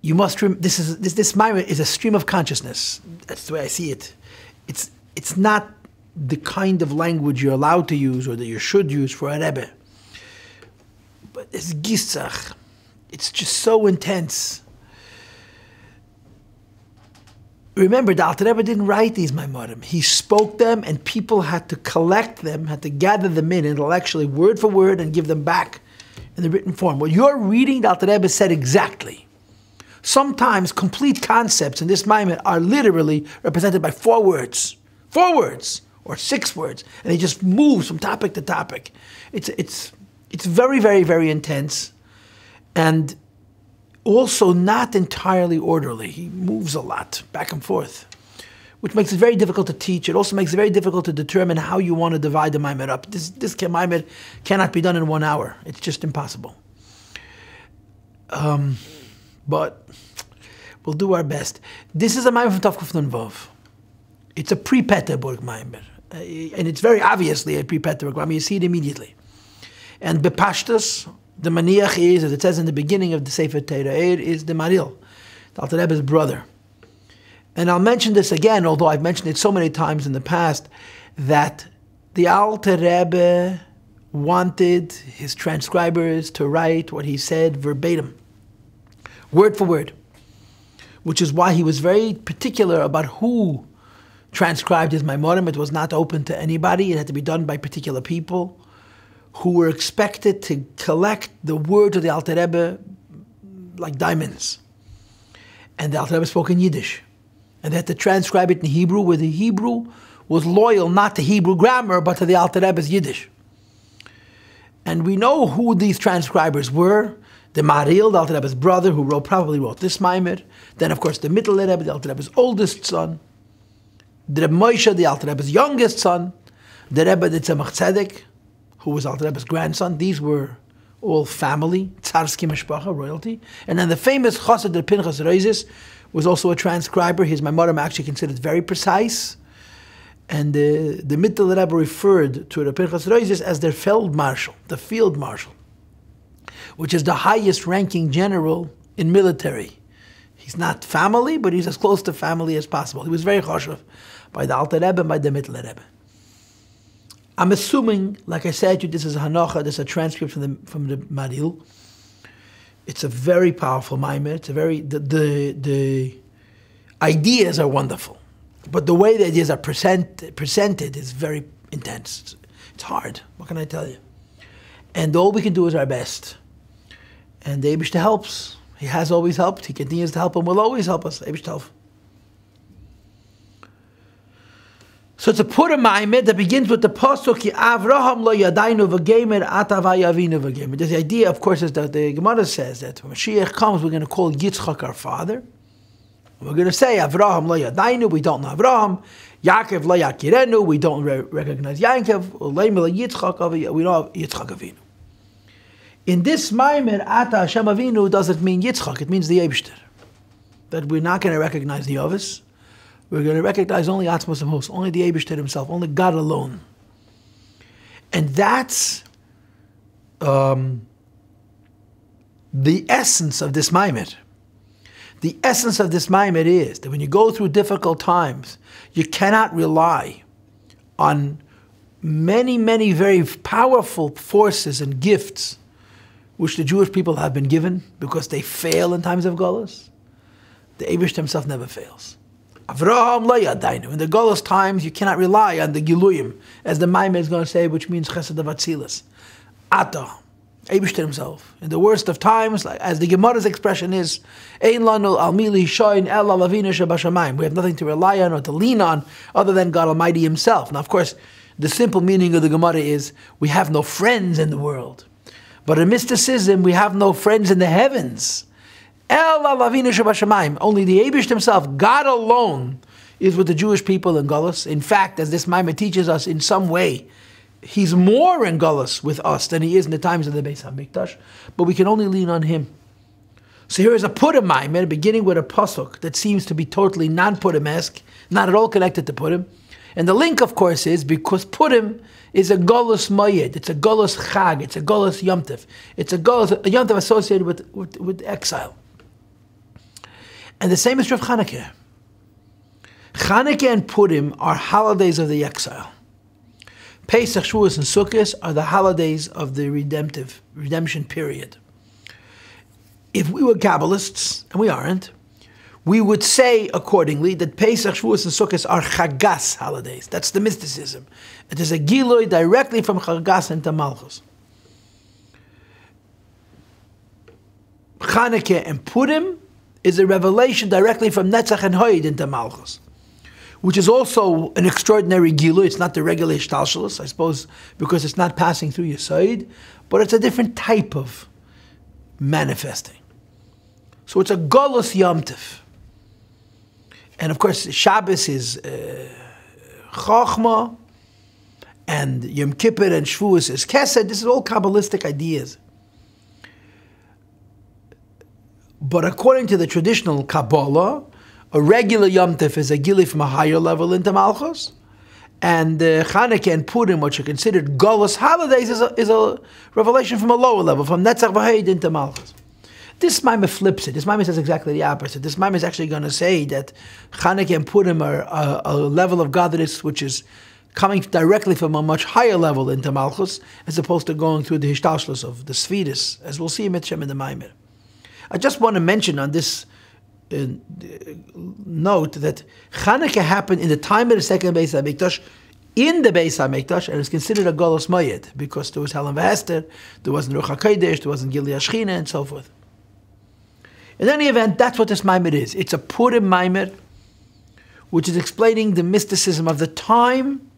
you must this Maamar is a stream of consciousness. That's the way I see it. It's not the kind of language you're allowed to use or that you should use for a Rebbe. But it's Gisach. It's just so intense. Remember, the Alter Rebbe didn't write these Maamarim. He spoke them, and people had to collect them, had to gather them in intellectually, word for word, and give them back in the written form. What you're reading, the Alter Rebbe said exactly. Sometimes complete concepts in this Maamar are literally represented by 4 words. 4 words, or 6 words, and he just moves from topic to topic. It's very, very, very intense, and also not entirely orderly. He moves a lot, back and forth, which makes it very difficult to teach. It also makes it very difficult to determine how you want to divide the Maamar up. This Maamar cannot be done in 1 hour. It's just impossible. But we'll do our best. This is a Maamar from Tavkuf Nun Vav. It's a pre-Petterburg Maamar. And it's very obviously a pre-Petterburg Maamar. You see it immediately. And Bepashtus, the maniach is, as it says in the beginning of the Sefer Torah Or, is the Maril, the Alter Rebbe's brother. And I'll mention this again, although I've mentioned it so many times in the past, that the Alter Rebbe wanted his transcribers to write what he said verbatim, word for word, which is why he was very particular about who transcribed his Maamarim. It was not open to anybody. It had to be done by particular people who were expected to collect the words of the Alter Rebbe like diamonds. And the Alter Rebbe spoke in Yiddish. And they had to transcribe it in Hebrew, where the Hebrew was loyal not to Hebrew grammar, but to the Alter Rebbe's Yiddish. And we know who these transcribers were. The Maril, the Alter Rebbe's brother, who probably wrote this Maamar. Then, of course, the Mittel Rebbe, the Alter Rebbe's oldest son. The Rebbe Moshe, the Alter Rebbe's youngest son. The Rebbe, the Tzemach Tzedek, who was Alter Rebbe's grandson. These were all family, Tsarsky Mishpacha, royalty. And then the famous Chassid, the Pinchas Reizes, was also a transcriber. His Maamarim actually considered very precise. And the Mittel Rebbe referred to the Pinchas Reizes as their Feldmarschall, the field marshal, which is the highest ranking general in military. He's not family, but he's as close to family as possible. He was very choshev by the Alter Rebbe and by the Mittel Rebbe. I'm assuming, like I said to you, this is a Hanocha, this is a transcript from the Maril. It's a very powerful Maamar. It's a very, the ideas are wonderful, but the way the ideas are presented is very intense. It's hard. What can I tell you? And all we can do is our best. And the Eibishter helps. He has always helped. He continues to help and will always help us. Eibishter help. So it's a Purim Maamar that begins with the pasuk Ki Avraham lo yadainu v'gemer ata vayavinu v'gemer. The idea, of course, is that the Gemara says that when Mashiach comes, we're going to call Yitzchak our father. We're going to say Avraham lo yadainu, we don't know Avraham. Yaakov lo yakirenu, we don't recognize Yaakov. Uleim lo Yitzchak, we know Yitzchak Avinu. In this Maamar, Ata Hashem Avinu doesn't mean Yitzchak, it means the Eibishter. That we're not going to recognize the Ovis. We're going to recognize only Atzmos Amos, only the Eibishter himself, only God alone. And that's the essence of this Maamar. The essence of this Maamar is that when you go through difficult times, you cannot rely on many, many very powerful forces and gifts which the Jewish people have been given because they fail in times of Golus. The Eibishter himself never fails. Avraham lo yadainu. In the Golus times, you cannot rely on the Giluyim, as the Maamar is going to say, which means Chesed of Atzilus. Ata, Eibishter himself. In the worst of times, like, as the Gemara's expression is, Ein lanu al mili shoin el alavinu shebashamayim. We have nothing to rely on or to lean on other than God Almighty himself. Now, of course, the simple meaning of the Gemara is, we have no friends in the world. But in mysticism, we have no friends in the heavens. El alavinu shebashamayim. Only the Eibishter himself, God alone, is with the Jewish people in Golus. In fact, as this Maamar teaches us, in some way, he's more in Golus with us than he is in the times of the Beis HaMikdash, but we can only lean on him. So here is a Purim Maamar, beginning with a pasuk that seems to be totally non-Purim-esque, not at all connected to Purim. And the link, of course, is because Purim is a Golus Moyed, it's a Golus Chag, it's a Golus Yom Tov. It's a Yom Tov associated with exile. And the same is true of Chanukah. Chanukah and Purim are holidays of the exile. Pesach, Shavuos, and Sukkot are the holidays of the redemption period. If we were Kabbalists, and we aren't, we would say accordingly that Pesach, Shavuos, and Sukkot are Chagas holidays. That's the mysticism. It is a Gilui directly from Chagas into Malchus. Chanukah and Purim is a revelation directly from Netzach and Hoid into Malchus, which is also an extraordinary Gilui. It's not the regular Ishtalshalos, I suppose, because it's not passing through Yossi, but it's a different type of manifesting. So it's a Golus Yom Tov. And of course, Shabbos is Chochmah, and Yom Kippur and Shavuos is Kesed. This is all Kabbalistic ideas. But according to the traditional Kabbalah, a regular Yom Tov is a Gili from a higher level into Malchus, and Chanukah and Purim, which are considered Golus holidays, is a revelation from a lower level, from Netzach V'Heid into Malchus. This Maamar flips it. This Maamar says exactly the opposite. This Maamar is actually going to say that Chanukah and Purim are a level of godliness which is coming directly from a much higher level into Malchus, as opposed to going through the Hishtalshlus of the Svidus, as we'll see in Mitzvah in the Maamar. I just want to mention on this note that Chanukah happened in the time of the second Beis HaMikdash, in the Beis HaMikdash, and is considered a Golos Moyed, because there was Helen Esther, there wasn't Ruach HaKodesh, there wasn't Gili Ashchina, and so forth. In any event, that's what this Maamar is. It's a Purim Maamar, which is explaining the mysticism of the time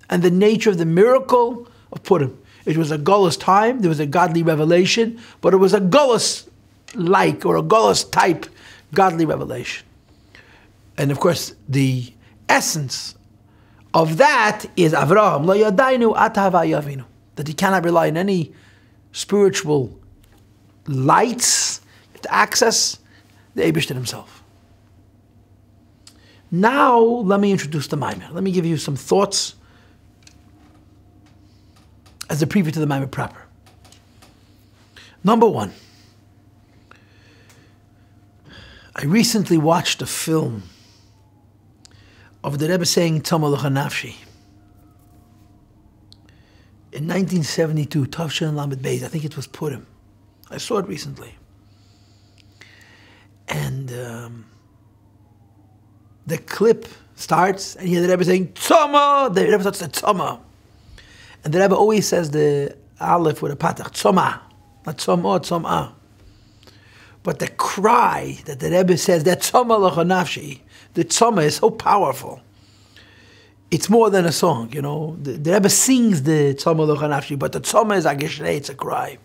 and the nature of the miracle of Purim. It was a Golos time, there was a godly revelation, but it was a Golos-like or a Golos-type godly revelation. And of course, the essence of that is Avraham, lo yadainu atava yavinu, that he cannot rely on any spiritual lights to access the Eibishter himself. Now, let me introduce the Maamar. Let me give you some thoughts as a preview to the Maamar proper. Number one, I recently watched a film of the Rebbe saying Tzoma L'cha Nafshi. In 1972, Tavshin Lamed Beis, I think it was Purim. I saw it recently. And the clip starts, and you hear the Rebbe saying, Tzoma! The Rebbe starts to Tzoma. And the Rebbe always says the Aleph with a patach, Tzoma. Not Tzoma, Tzoma. But the cry that the Rebbe says, that Tzoma L'cha Nafshi, the Tzoma is so powerful. It's more than a song, you know. The Rebbe sings the Tzoma L'cha Nafshi, but the Tzoma is a geshrei, it's a cry.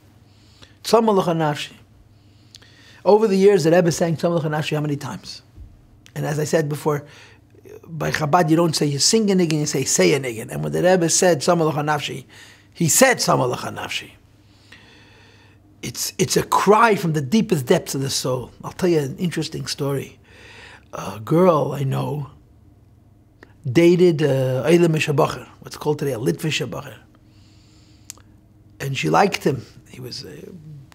Tzoma L'cha Nafshi. Over the years, the Rebbe sang Tzoma L'cha Nafshi how many times? And as I said before, by Chabad, you don't say you sing a niggin, you say a niggin. And when the Rebbe said Tzoma L'cha Nafshi, he said Tzoma L'cha Nafshi. It's a cry from the deepest depths of the soul. I'll tell you an interesting story. A girl I know dated Eile Mishabacher, what's called today a Litvish Bacher. And she liked him. He was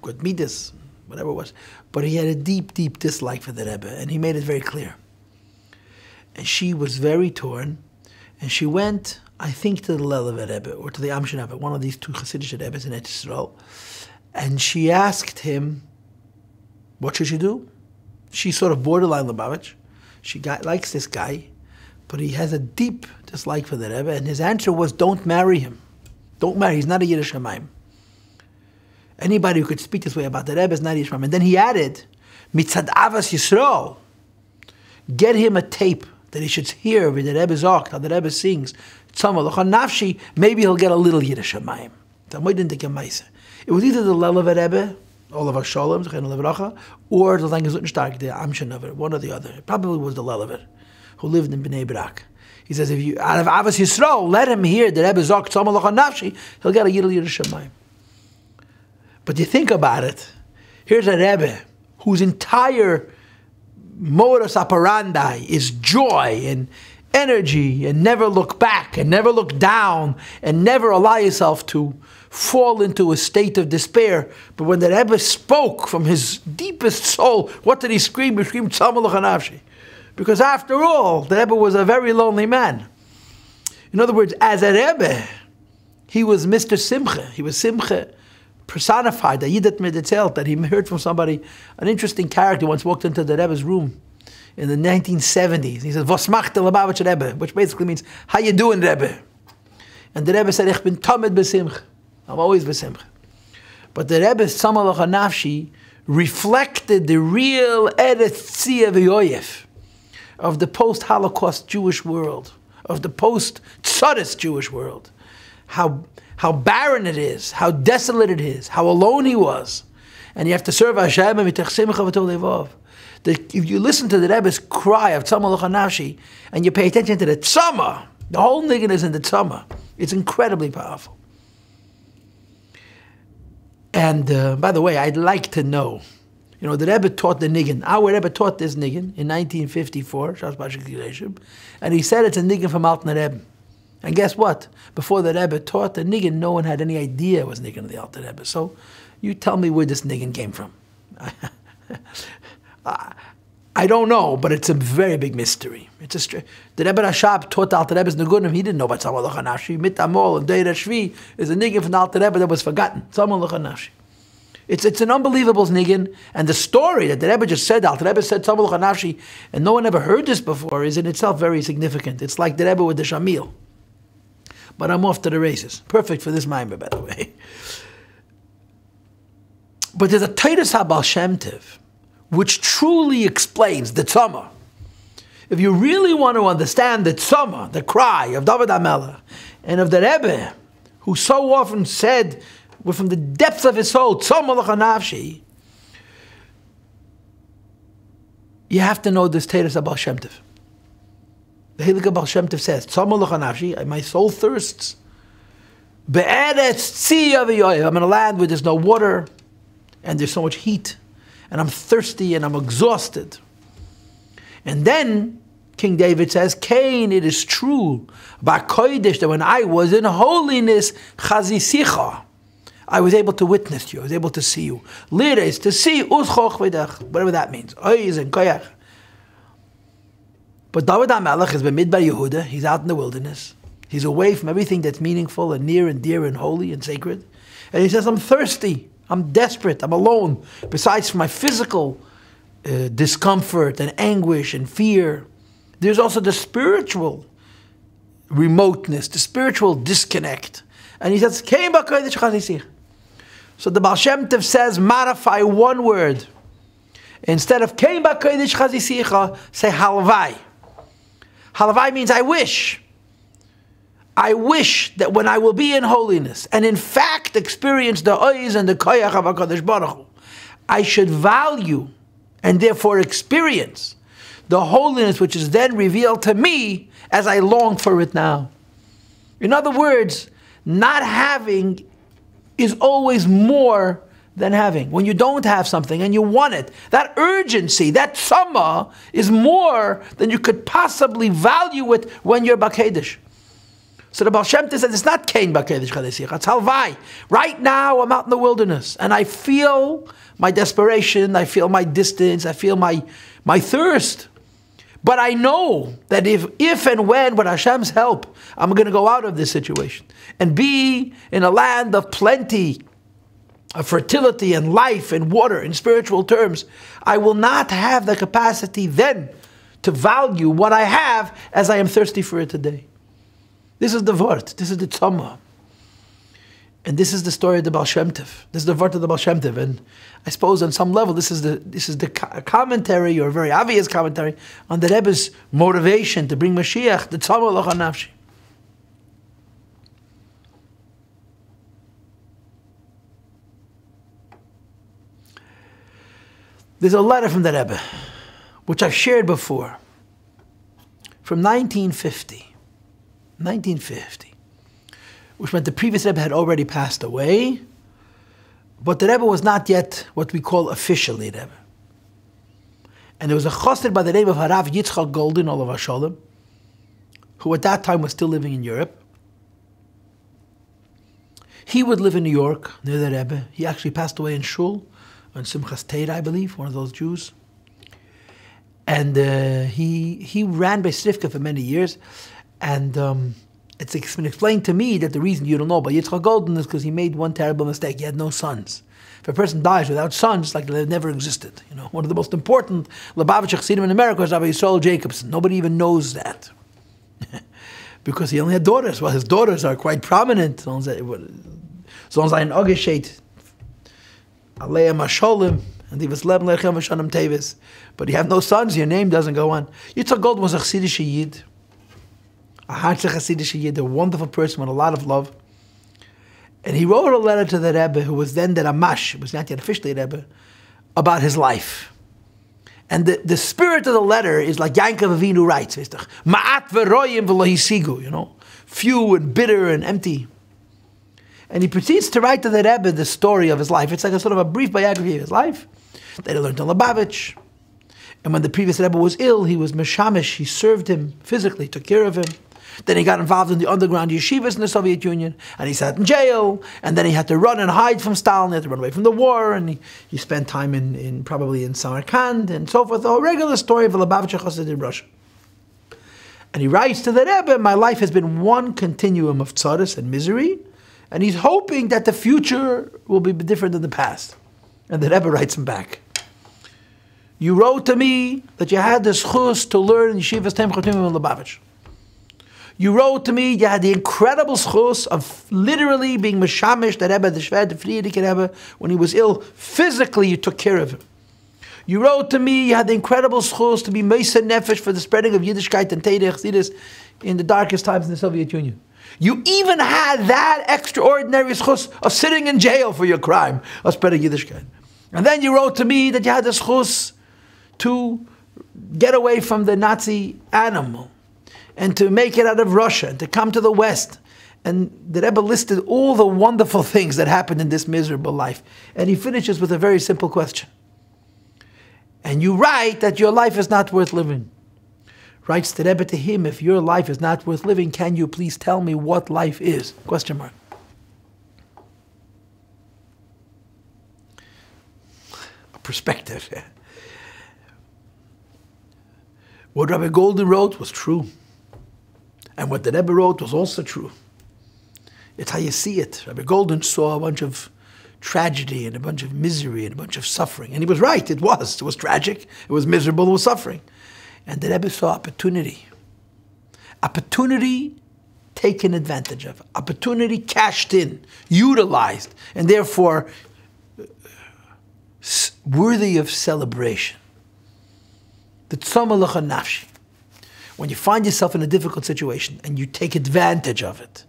good midas, whatever it was. But he had a deep, deep dislike for the Rebbe, and he made it very clear. And she was very torn, and she went, I think, to the Lelev Rebbe, or to the Amshin Rebbe, one of these two Chassidishe Rebbes in Eretz Yisrael. And she asked him, what should she do? She's sort of borderline Lubavitch. She likes this guy, but he has a deep dislike for the Rebbe, and his answer was, don't marry him. Don't marry, he's not a Yiddish Shamayim. Anybody who could speak this way about the Rebbe is not Yiddish Shamayim. And then he added, Mitzad Avas Yisrael, get him a tape that he should hear with the Rebbe Zokt, how the Rebbe sings, Tzoma L'cha Nafshi, maybe he'll get a little Yiddish Shamayim. It was either the Lelev Rebbe, all of our Sholem, or the Lange Zutenstark, the Amshin of it, one or the other. It probably was the Lelev, who lived in Bnei Brak. He says, if you, out of Avas Yisrael, let him hear the Rebbe Zok Tzoma L'cha Nafshi, he'll get a Yiddish Yiddish Shamayim. But you think about it, here's a Rebbe whose entire modus operandi is joy, and energy and never look back and never look down and never allow yourself to fall into a state of despair. But when the Rebbe spoke from his deepest soul, what did he scream? He screamed, Tzama l'chanafshi. Because after all, the Rebbe was a very lonely man. In other words, as a Rebbe, he was Mr. Simcha. He was Simcha personified, the Yidat Medetzel, that he heard from somebody. An interesting character once walked into the Rebbe's room in the 1970s. He said, "Vos macht der Lubavitcher Rebbe?" Which basically means, "How you doing, Rebbe?" And the Rebbe said, "Ich bin tamed b'simcha." I'm always b'simcha. But the Rebbe's Tzama l'chanafshi reflected the real Eretz Tzia v'yoyef of the post-Holocaust Jewish world, of the post-Tzadis Jewish world. How barren it is, how desolate it is, how alone he was. And you have to serve Hashem mitach simcha v'tov levav. If you listen to the Rebbe's cry of Tzama l'chanafshi and you pay attention to the Tzama, the whole niggin is in the Tzama. It's incredibly powerful. And by the way, I'd like to know, the Rebbe taught the niggin. Our Rebbe taught this niggin in 1954, Chassidishe Parshah, and he said it's a niggin from Alter Rebbe. And guess what? Before the Rebbe taught the niggin, no one had any idea it was niggin of the Alter Rebbe. So you tell me where this niggin came from. I don't know, but it's a very big mystery. The Rebbe Rashab taught the Alter Rebbe's Nigunim. He didn't know about Tzama l'chanafshi. Mitamol and Deir Shvi is a niggin from the Alter Rebbe that was forgotten. Tzama l'chanafshi. It's an unbelievable niggin, and the story that the Rebbe just said, the Alter Rebbe said Tzama l'chanafshi, and no one ever heard this before, is in itself very significant. It's like the Rebbe with the Shamil. But I'm off to the races. Perfect for this Maamar, by the way. But there's a Titus HaBaal Shem Tov, which truly explains the Tzama. If you really want to understand the Tzama, the cry of David HaMelech, and of the Rebbe, who so often said, from the depths of his soul, Tzama l'chanafshi, you have to know this Titus HaBaal Shem Tov. The Hilchah Baal Shem Tov says, Tzama l'chanafshi, my soul thirsts. Be'eretz tzia v'yoyev, I'm in a land where there's no water, and there's so much heat, and I'm thirsty, and I'm exhausted. And then, King David says, Cain, it is true, ba'kodesh, that when I was in holiness, chazisicha, I was able to witness you, I was able to see you. Lires, to see, uzchoch v'dach, whatever that means. Oiz and koyach. But David HaMelech has been Midbar Yehuda. He's out in the wilderness. He's away from everything that's meaningful and near and dear and holy and sacred. And he says, I'm thirsty. I'm desperate. I'm alone. Besides my physical discomfort and anguish and fear, there's also the spiritual remoteness, the spiritual disconnect. And he says, so the Baal Shem Tov says, modify one word. Instead of Kein b'kodesh chazisicha, say halvai. Halavai means I wish. I wish that when I will be in holiness, and in fact experience the oiz and the koyach of HaKadosh Baruch Hu, I should value and therefore experience the holiness which is then revealed to me as I long for it now. In other words, not having is always more than having. When you don't have something and you want it, that urgency, that tzama is more than you could possibly value it when you're b'kedesh. So the Baal Shem Tov says it's not Cain b'kedesh chadesich, it's halvai. Right now I'm out in the wilderness and I feel my desperation, I feel my distance, I feel my thirst. But I know that if and when, with Hashem's help, I'm going to go out of this situation and be in a land of plenty, of fertility and life and water in spiritual terms, I will not have the capacity then to value what I have as I am thirsty for it today. This is the Vort, this is the Tzama. And this is the story of the Baal Shem Tov. This is the Vort of the Baal Shem Tov. And I suppose on some level this is the commentary, or a very obvious commentary, on the Rebbe's motivation to bring Mashiach, the Tzama l'chanafshi. There's a letter from the Rebbe, which I've shared before, from 1950, which meant the previous Rebbe had already passed away, but the Rebbe was not yet what we call officially Rebbe. And there was a chassid by the name of Harav Yitzchak Golden, Olav HaSholem, who at that time was still living in Europe. He would live in New York, near the Rebbe. He actually passed away in Shul, on Simchas Torah, I believe, one of those Jews. And he ran by Srivka for many years. And it's been explained to me that the reason you don't know about Yitzchak Golden is because he made one terrible mistake. He had no sons. If a person dies without sons, it's like they never existed. You know, one of the most important Lubavitcher Chassidim in America is Rabbi Yisrael Jacobson. Nobody even knows that. Because he only had daughters. Well, his daughters are quite prominent. Zo'n zijn Ogeshet, Aleya Masholim, and he was Leben Lechem Vashanim Tevis. But you have no sons, your name doesn't go on. Yitzchak Golden was a Chassidishe Yid, a Hartzach Chassidishe Yid, a wonderful person with a lot of love. And he wrote a letter to the Rebbe, who was then the Ramash, it was not yet officially Rebbe, about his life. And the spirit of the letter is like Yankov Avinu writes, Ma'at v'royim v'lo hisigu, you know, few and bitter and empty. And he proceeds to write to the Rebbe the story of his life. It's like a sort of a brief biography of his life that he learned in Lubavitch. And when the previous Rebbe was ill, he was meshamish, he served him physically, took care of him. Then he got involved in the underground yeshivas in the Soviet Union, and he sat in jail, and then he had to run and hide from Stalin, he had to run away from the war, and he spent time probably in Samarkand, and so forth, a regular story of a Lubavitcher Chassid in Russia. And he writes to the Rebbe, my life has been one continuum of tzaras and misery, and he's hoping that the future will be different than the past. And the Rebbe writes him back. You wrote to me that you had the schus to learn yeshivas Tem Chotimim in Lubavitch. You wrote to me you had the incredible schus of literally being meshamish, the Rebbe, the Shved, the Friedrich Rebbe, when he was ill. Physically, you took care of him. You wrote to me you had the incredible schus to be meisa nefesh for the spreading of Yiddishkeit and Teireh Chassidus in the darkest times in the Soviet Union. You even had that extraordinary schus of sitting in jail for your crime of spreading Yiddishkeit. And then you wrote to me that you had the schus to get away from the Nazi animal and to make it out of Russia, and to come to the West. And the Rebbe listed all the wonderful things that happened in this miserable life. And he finishes with a very simple question. And you write that your life is not worth living. Writes the Rebbe to him, if your life is not worth living, can you please tell me what life is? Question mark. A perspective. What Rabbi Golden wrote was true. And what the Rebbe wrote was also true. It's how you see it. Rabbi Golden saw a bunch of tragedy and a bunch of misery and a bunch of suffering. And he was right, it was. It was tragic, it was miserable, it was suffering. And the Rebbe saw opportunity. Opportunity taken advantage of. Opportunity cashed in, utilized, and therefore worthy of celebration. The tzoma lecha nafshi. When you find yourself in a difficult situation and you take advantage of it,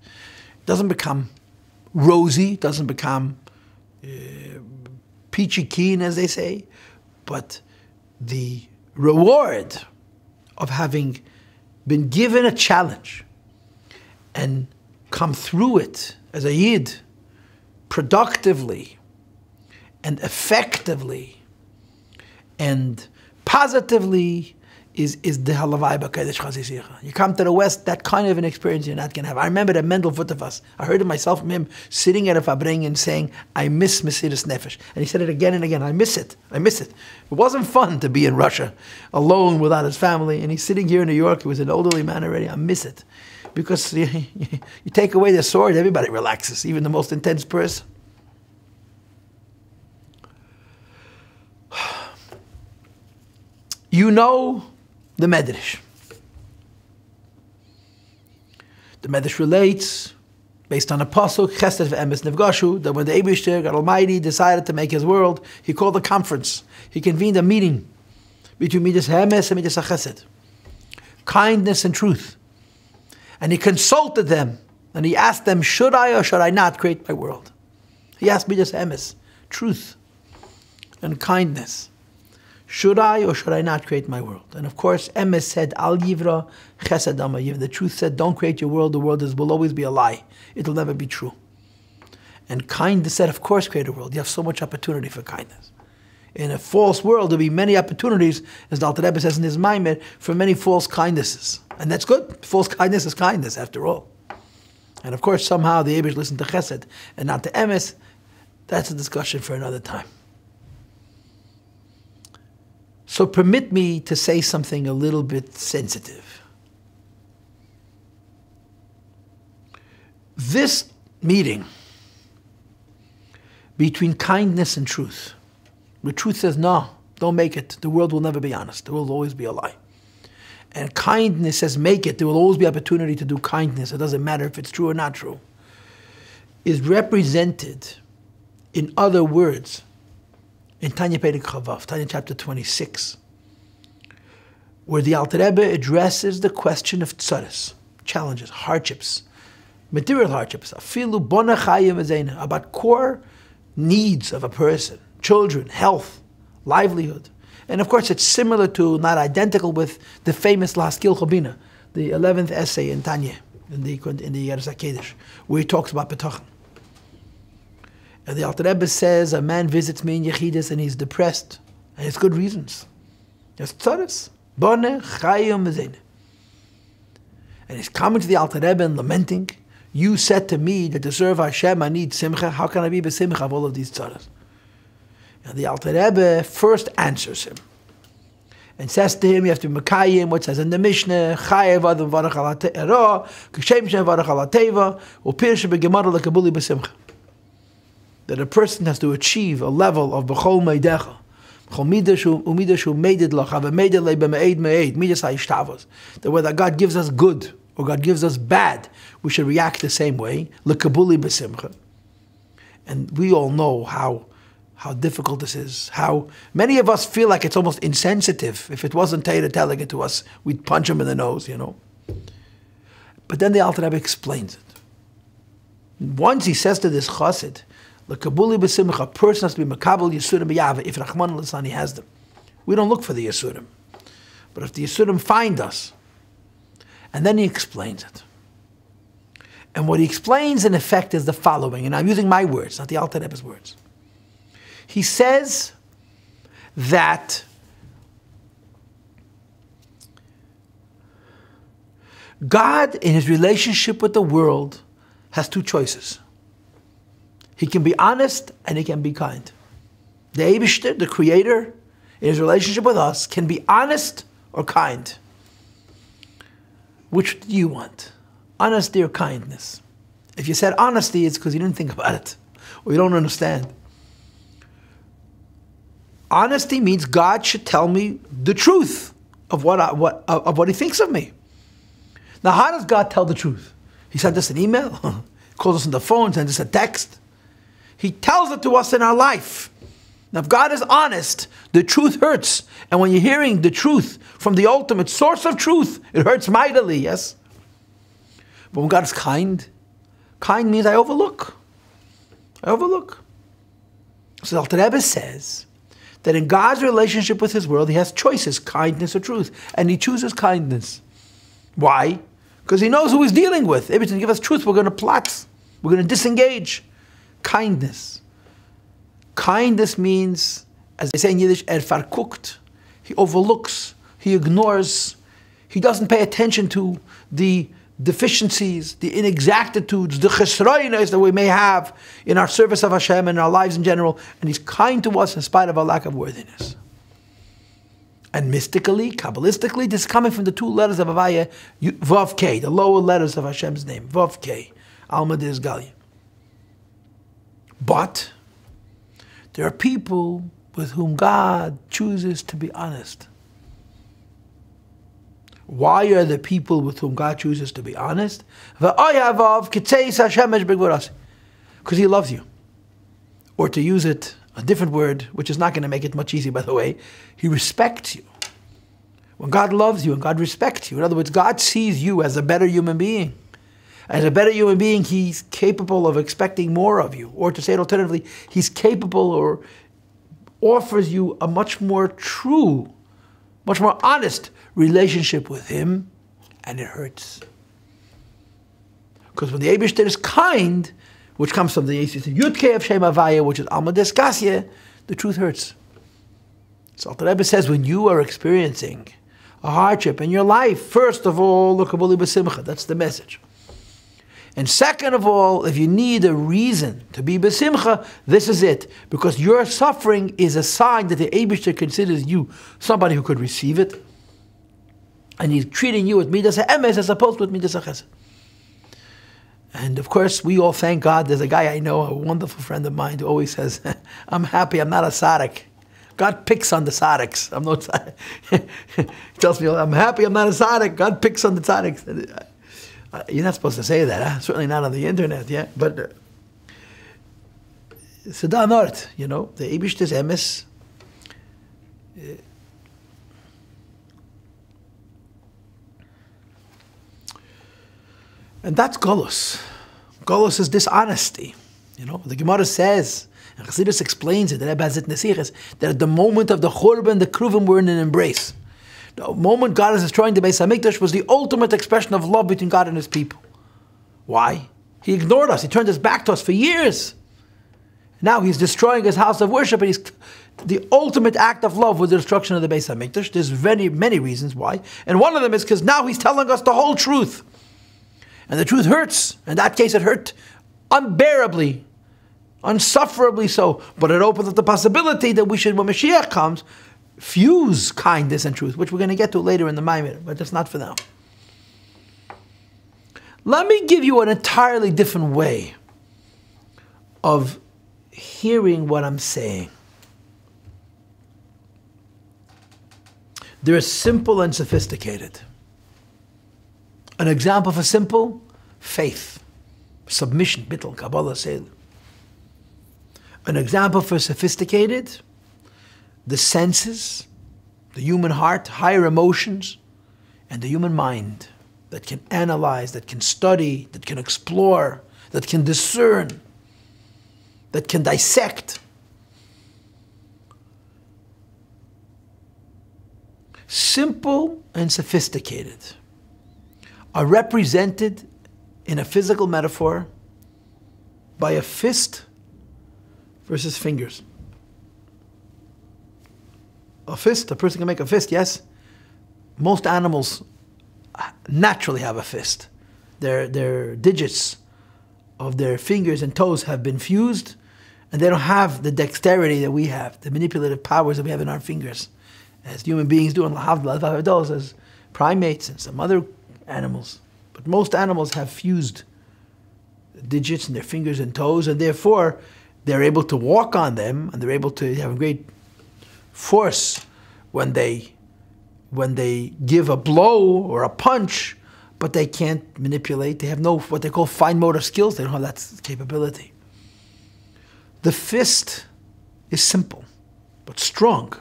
it doesn't become rosy, it doesn't become peachy keen, as they say, but the reward of having been given a challenge and come through it as a yid productively and effectively and positively is the halavai b'kodesh chazisicha. You come to the West, that kind of an experience you're not going to have. I remember that Mendel Futafas, I heard it myself from him, sitting at a fabring and saying, I miss Mesiras Nefesh. And he said it again and again, I miss it, I miss it. It wasn't fun to be in Russia, alone without his family, and he's sitting here in New York, he was an elderly man already, I miss it. Because you take away the sword, everybody relaxes, even the most intense person. You know the Medrash. The Medrash relates, based on a pasuk, Chesed v'emes nefgashu, that when the Eibishter, God Almighty, decided to make His world, He called a conference. He convened a meeting between Midas Emes and Midas Chesed, kindness and truth. And He consulted them, and He asked them, should I or should I not create my world? He asked Midas Emes, truth and kindness. Should I or should I not create my world? And of course, Emes said, Al Yivra Chesed Amayiv. The truth said, don't create your world. The world will always be a lie. It'll never be true. And kindness said, of course, create a world. You have so much opportunity for kindness. In a false world, there'll be many opportunities, as the Alter Rebbe says in his Maamar, for many false kindnesses. And that's good. False kindness is kindness, after all. And of course, somehow the Eibush listened to Chesed and not to Emes. That's a discussion for another time. So permit me to say something a little bit sensitive. This meeting between kindness and truth, where truth says, no, don't make it. The world will never be honest. There will always be a lie. And kindness says, make it. There will always be opportunity to do kindness. It doesn't matter if it's true or not true. Is represented, in other words, in Tanya Perek Chavav, Tanya chapter 26, where the Alter Rebbe addresses the question of tzaras, challenges, hardships, material hardships, afilu bona chayim ezena, about core needs of a person, children, health, livelihood. And of course it's similar to, not identical with, the famous Laskil Chobina, the 11th essay in Tanya, in the Yeres HaKedesh, where he talks about Petachon. And the Alter Rebbe says, a man visits me in Yechidus and he's depressed, and it's good reasons. There's tzaras, boneh, chayim, ezene. And he's coming to the Alter Rebbe and lamenting, you said to me that to serve Hashem I need simcha, how can I be besimcha of all of these tzaras? And the Alter Rebbe first answers him and says to him, you have to be Mekayim, what says in the Mishnah, chayev adam varach ala te'era, k'shem shem varach ala teva, u'pir shebegemara lekabuli besimcha. That a person has to achieve a level of b'chol meidecha, b'chol midash u'midash u'meidid lach, have a meidid le b'me'ed me'ed, midas ha'ishtavos. That whether God gives us good or God gives us bad, we should react the same way, lekabuli besimcha. And we all know how difficult this is, how many of us feel like it's almost insensitive. If it wasn't Torah telling it to us, we'd punch him in the nose, But then the Alter Rebbe explains it. Once he says to this chassid, L'kabuli b'simcha, a person has to be makabel yisurim b'yava, if Rahman al he has them. We don't look for the yisurim. But if the yisurim find us, and then he explains it. And what he explains in effect is the following, and I'm using my words, not the Alter Rebbe's words. He says that God, in his relationship with the world, has two choices. He can be honest and he can be kind. The Eibishter, the Creator, in his relationship with us, can be honest or kind. Which do you want? Honesty or kindness? If you said honesty, it's because you didn't think about it, or you don't understand. Honesty means God should tell me the truth of what he thinks of me. Now, how does God tell the truth? He sent us an email, calls us on the phone, sends us a text. He tells it to us in our life. Now, if God is honest, the truth hurts. And when you're hearing the truth from the ultimate source of truth, it hurts mightily, yes? But when God is kind means I overlook. I overlook. So the Alter Rebbe says that in God's relationship with his world, he has choices, kindness or truth. And he chooses kindness. Why? Because he knows who he's dealing with. Every time he gives us truth, we're going to plot. We're going to disengage. Kindness. Kindness means, as they say in Yiddish, verguckt. He overlooks. He ignores. He doesn't pay attention to the deficiencies, the inexactitudes, the chesroinos that we may have in our service of Hashem and in our lives in general. And he's kind to us in spite of our lack of worthiness. And mystically, Kabbalistically, this is coming from the two letters of Havaya, Vav K, the lower letters of Hashem's name, Vav K, Alma Dis Galia. But there are people with whom God chooses to be honest. Why are the people with whom God chooses to be honest? Because he loves you. Or to use it, a different word, which is not going to make it much easier, by the way, he respects you. When God loves you and God respects you, in other words, God sees you as a better human being. As a better human being, he's capable of expecting more of you. Or to say it alternatively, he's capable or offers you a much more true, much more honest relationship with him, and it hurts. Because when the Eibishter is kind, which comes from the Yossi Yudke of Shem Havaya, which is Alma Deskasya, the truth hurts. So the Rebbe says, when you are experiencing a hardship in your life, first of all, look at b'simcha. That's the message. And second of all, if you need a reason to be b'simcha, this is it. Because your suffering is a sign that the Eibishter considers you somebody who could receive it. And he's treating you with midas ha'emes as opposed to with midas ha'chesed. And of course, we all thank God. There's a guy I know, a wonderful friend of mine, who always says, I'm happy I'm not a tzaddik. God picks on the tzaddiks. I'm no tzaddik. He tells me, I'm happy I'm not a tzaddik. God picks on the tzaddiks. You're not supposed to say that, huh? Certainly not on the internet, yeah? But it's a danort, the Eibishter's emes. And that's Golus. Golus is dishonesty. The Gemara says, and Chassidus explains it, the Rebbe has it in the Sichos, that at the moment of the Churban, the Kruvim were in an embrace. The moment God is destroying the Beis HaMikdash was the ultimate expression of love between God and His people. Why? He ignored us. He turned his back to us for years. Now He's destroying His house of worship, and the ultimate act of love was the destruction of the Beis HaMikdash. There's many reasons why. And one of them is because now He's telling us the whole truth. And the truth hurts. In that case, it hurt unbearably, unsufferably so. But it opens up the possibility that we should, when Mashiach comes, fuse kindness and truth, which we're going to get to later in the Maamar, but that's not for now. Let me give you an entirely different way of hearing what I'm saying. They're simple and sophisticated. An example for simple, faith, submission, bittul, Kabbalah, say. An example for sophisticated, the senses, the human heart, higher emotions, and the human mind that can analyze, that can study, that can explore, that can discern, that can dissect. Simple and sophisticated are represented in a physical metaphor by a fist versus fingers. A fist, a person can make a fist, yes. Most animals naturally have a fist. Their digits of their fingers and toes have been fused, and they don't have the dexterity that we have, the manipulative powers that we have in our fingers, as human beings do, and those as primates and some other animals. But most animals have fused digits in their fingers and toes, and therefore they're able to walk on them, and they're able to have a great force when they give a blow or a punch, but they can't manipulate. They have no, what they call fine motor skills. They don't have that capability. The fist is simple, but strong.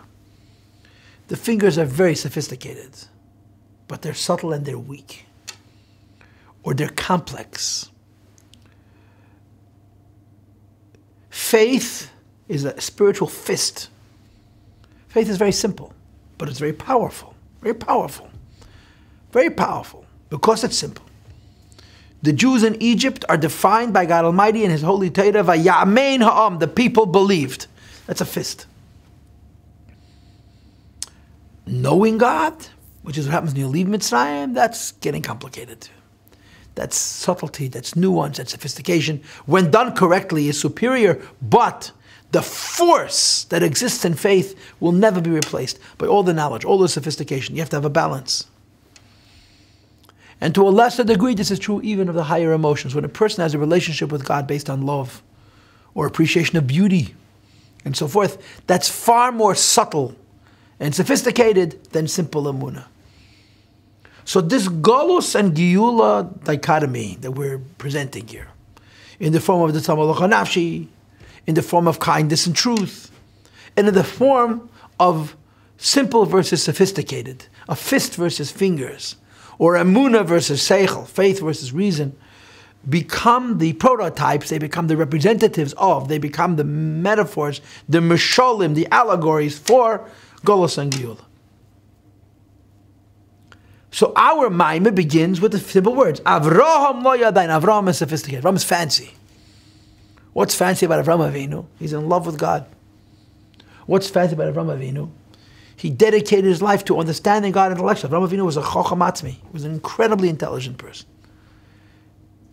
The fingers are very sophisticated, but they're subtle and they're weak, or they're complex. Faith is a spiritual fist. Faith is very simple, but it's very powerful. Very powerful. Very powerful, because it's simple. The Jews in Egypt are defined by God Almighty in His holy Torah, Vayamein ha'am, the people believed. That's a fist. Knowing God, which is what happens when you leave Mitzrayim, that's getting complicated. That's subtlety, that's nuance, that's sophistication. When done correctly, is superior, but the force that exists in faith will never be replaced by all the knowledge, all the sophistication. You have to have a balance. And to a lesser degree, this is true even of the higher emotions. When a person has a relationship with God based on love or appreciation of beauty and so forth, that's far more subtle and sophisticated than simple emunah. So this Golus and Geula dichotomy that we're presenting here, in the form of the Tamalach HaNafshi, in the form of kindness and truth, and in the form of simple versus sophisticated, a fist versus fingers, or emunah versus seichel, faith versus reason, become the prototypes, they become the representatives of, they become the metaphors, the misholim, the allegories for Golus and Geula. So our Maamar begins with the simple words, Avraham lo yadain. Avraham is sophisticated, Avraham is fancy. What's fancy about Avraham Avinu? He's in love with God. What's fancy about Avraham Avinu? He dedicated his life to understanding God intellectually. Avraham Avinu was a Chocham Atzmi. He was an incredibly intelligent person.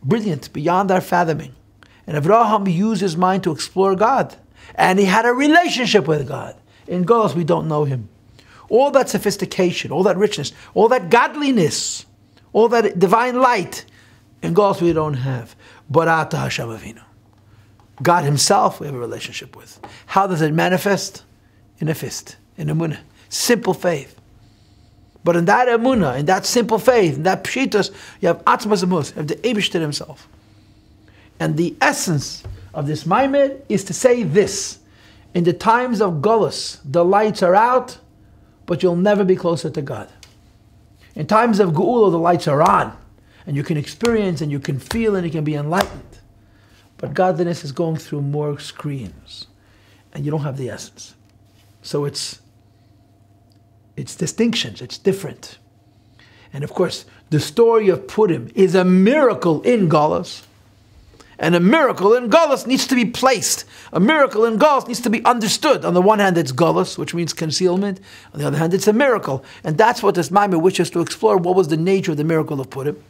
Brilliant, beyond our fathoming. And Avraham used his mind to explore God. And he had a relationship with God. In Golus, we don't know him. All that sophistication, all that richness, all that godliness, all that divine light, in Golus we don't have. But Ata Hashem Avinu. God himself we have a relationship with. How does it manifest? In a fist, in a munah. Simple faith. But in that emunah, in that simple faith, in that pshitas, you have Atzmas Amus, you have the Eibishter himself. And the essence of this Maimed is to say this: in the times of Golus, the lights are out, but you'll never be closer to God. In times of Geula, the lights are on, and you can experience, and you can feel, and you can be enlightened. But godliness is going through more screens, and you don't have the essence. So it's distinctions, it's different. And of course, the story of Purim is a miracle in Golus. And a miracle in Golus needs to be placed. A miracle in Golus needs to be understood. On the one hand, it's Golus, which means concealment. On the other hand, it's a miracle. And that's what this Maamar wishes to explore. What was the nature of the miracle of Purim?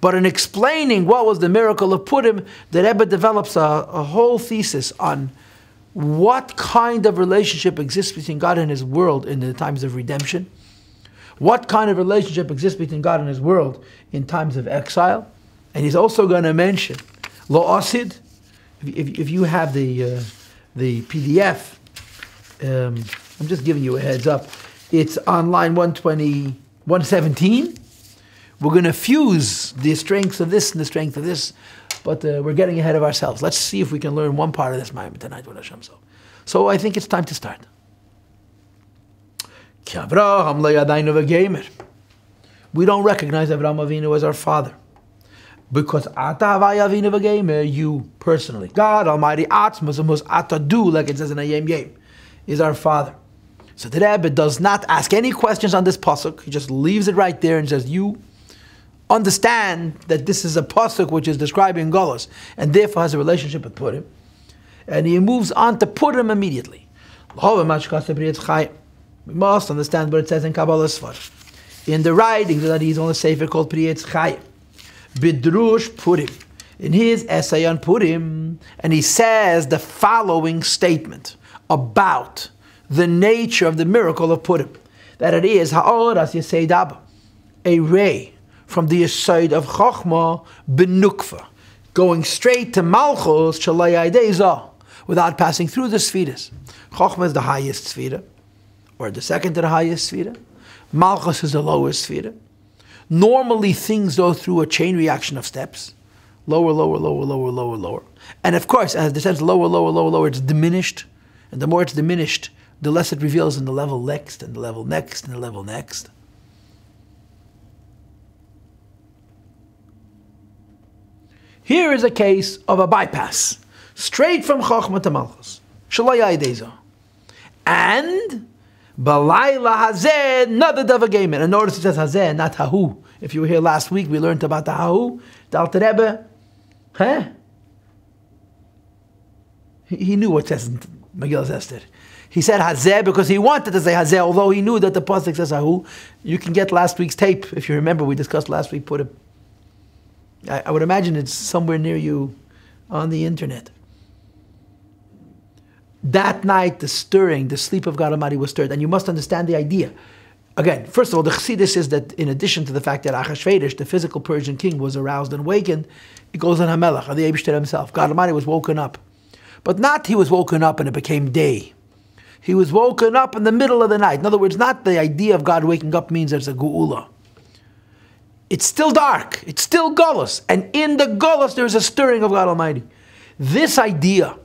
But in explaining what was the miracle of Purim, the Rebbe develops a whole thesis on what kind of relationship exists between God and His world in the times of redemption. What kind of relationship exists between God and His world in times of exile. And he's also going to mention Lo Asid. If you have the PDF, I'm just giving you a heads up. It's on line 120, 117. We're going to fuse the strengths of this and the strength of this, but we're getting ahead of ourselves. Let's see if we can learn one part of this Maamar tonight with Hashem. So I think it's time to start. We don't recognize Avraham Avinu as our father. Because you personally, God Almighty, Atadu, like it says in Ayem Yem, is our Father. So the Rebbe does not ask any questions on this pasuk. He just leaves it right there and says, you understand that this is a pasuk which is describing Golus, and therefore has a relationship with Purim. And he moves on to Purim immediately. We must understand what it says in Kabbalah of Cosmology. In the writings that he's on a sefer called Priyetz Chayim. Bidrush Purim, in his essay on Purim, and he says the following statement about the nature of the miracle of Purim, that it is Ha'or as Yesed Abba, a ray from the Yesod of Chochmah Benukva, going straight to Malchus Shalai Aidezah, without passing through the Sfiras. Chochmah is the highest Sfira, or the second to the highest Sfira. Malchus is the lowest Sfira. Normally, things go through a chain reaction of steps. Lower, lower, lower, lower, lower, lower. And of course, as it descends lower, lower, lower, lower, it's diminished. And the more it's diminished, the less it reveals in the level next, and the level next, and the level next. Here is a case of a bypass. Straight from Chochmah to Malchus. Shalai Aidezah. And Balayla hazeh nadadav agamen. And notice it says hazeh, not hahu. If you were here last week, we learned about the hahu. The Alter Rebbe, he knew what it says in Megilas Esther. He said hazeh because he wanted to say hazeh, although he knew that the pasuk says hahu. You can get last week's tape if you remember. We discussed last week. Put it. I would imagine it's somewhere near you on the internet. That night, the stirring, the sleep of God Almighty was stirred. And you must understand the idea. Again, first of all, the Chassidishe is that in addition to the fact that Achashverosh, the physical Persian king, was aroused and awakened, it goes on HaMelech, on the Eibishter himself. God Almighty was woken up. But not he was woken up and it became day. He was woken up in the middle of the night. In other words, not the idea of God waking up means there's a Geula. It's still dark. It's still Golus. And in the Golus, there's a stirring of God Almighty. This idea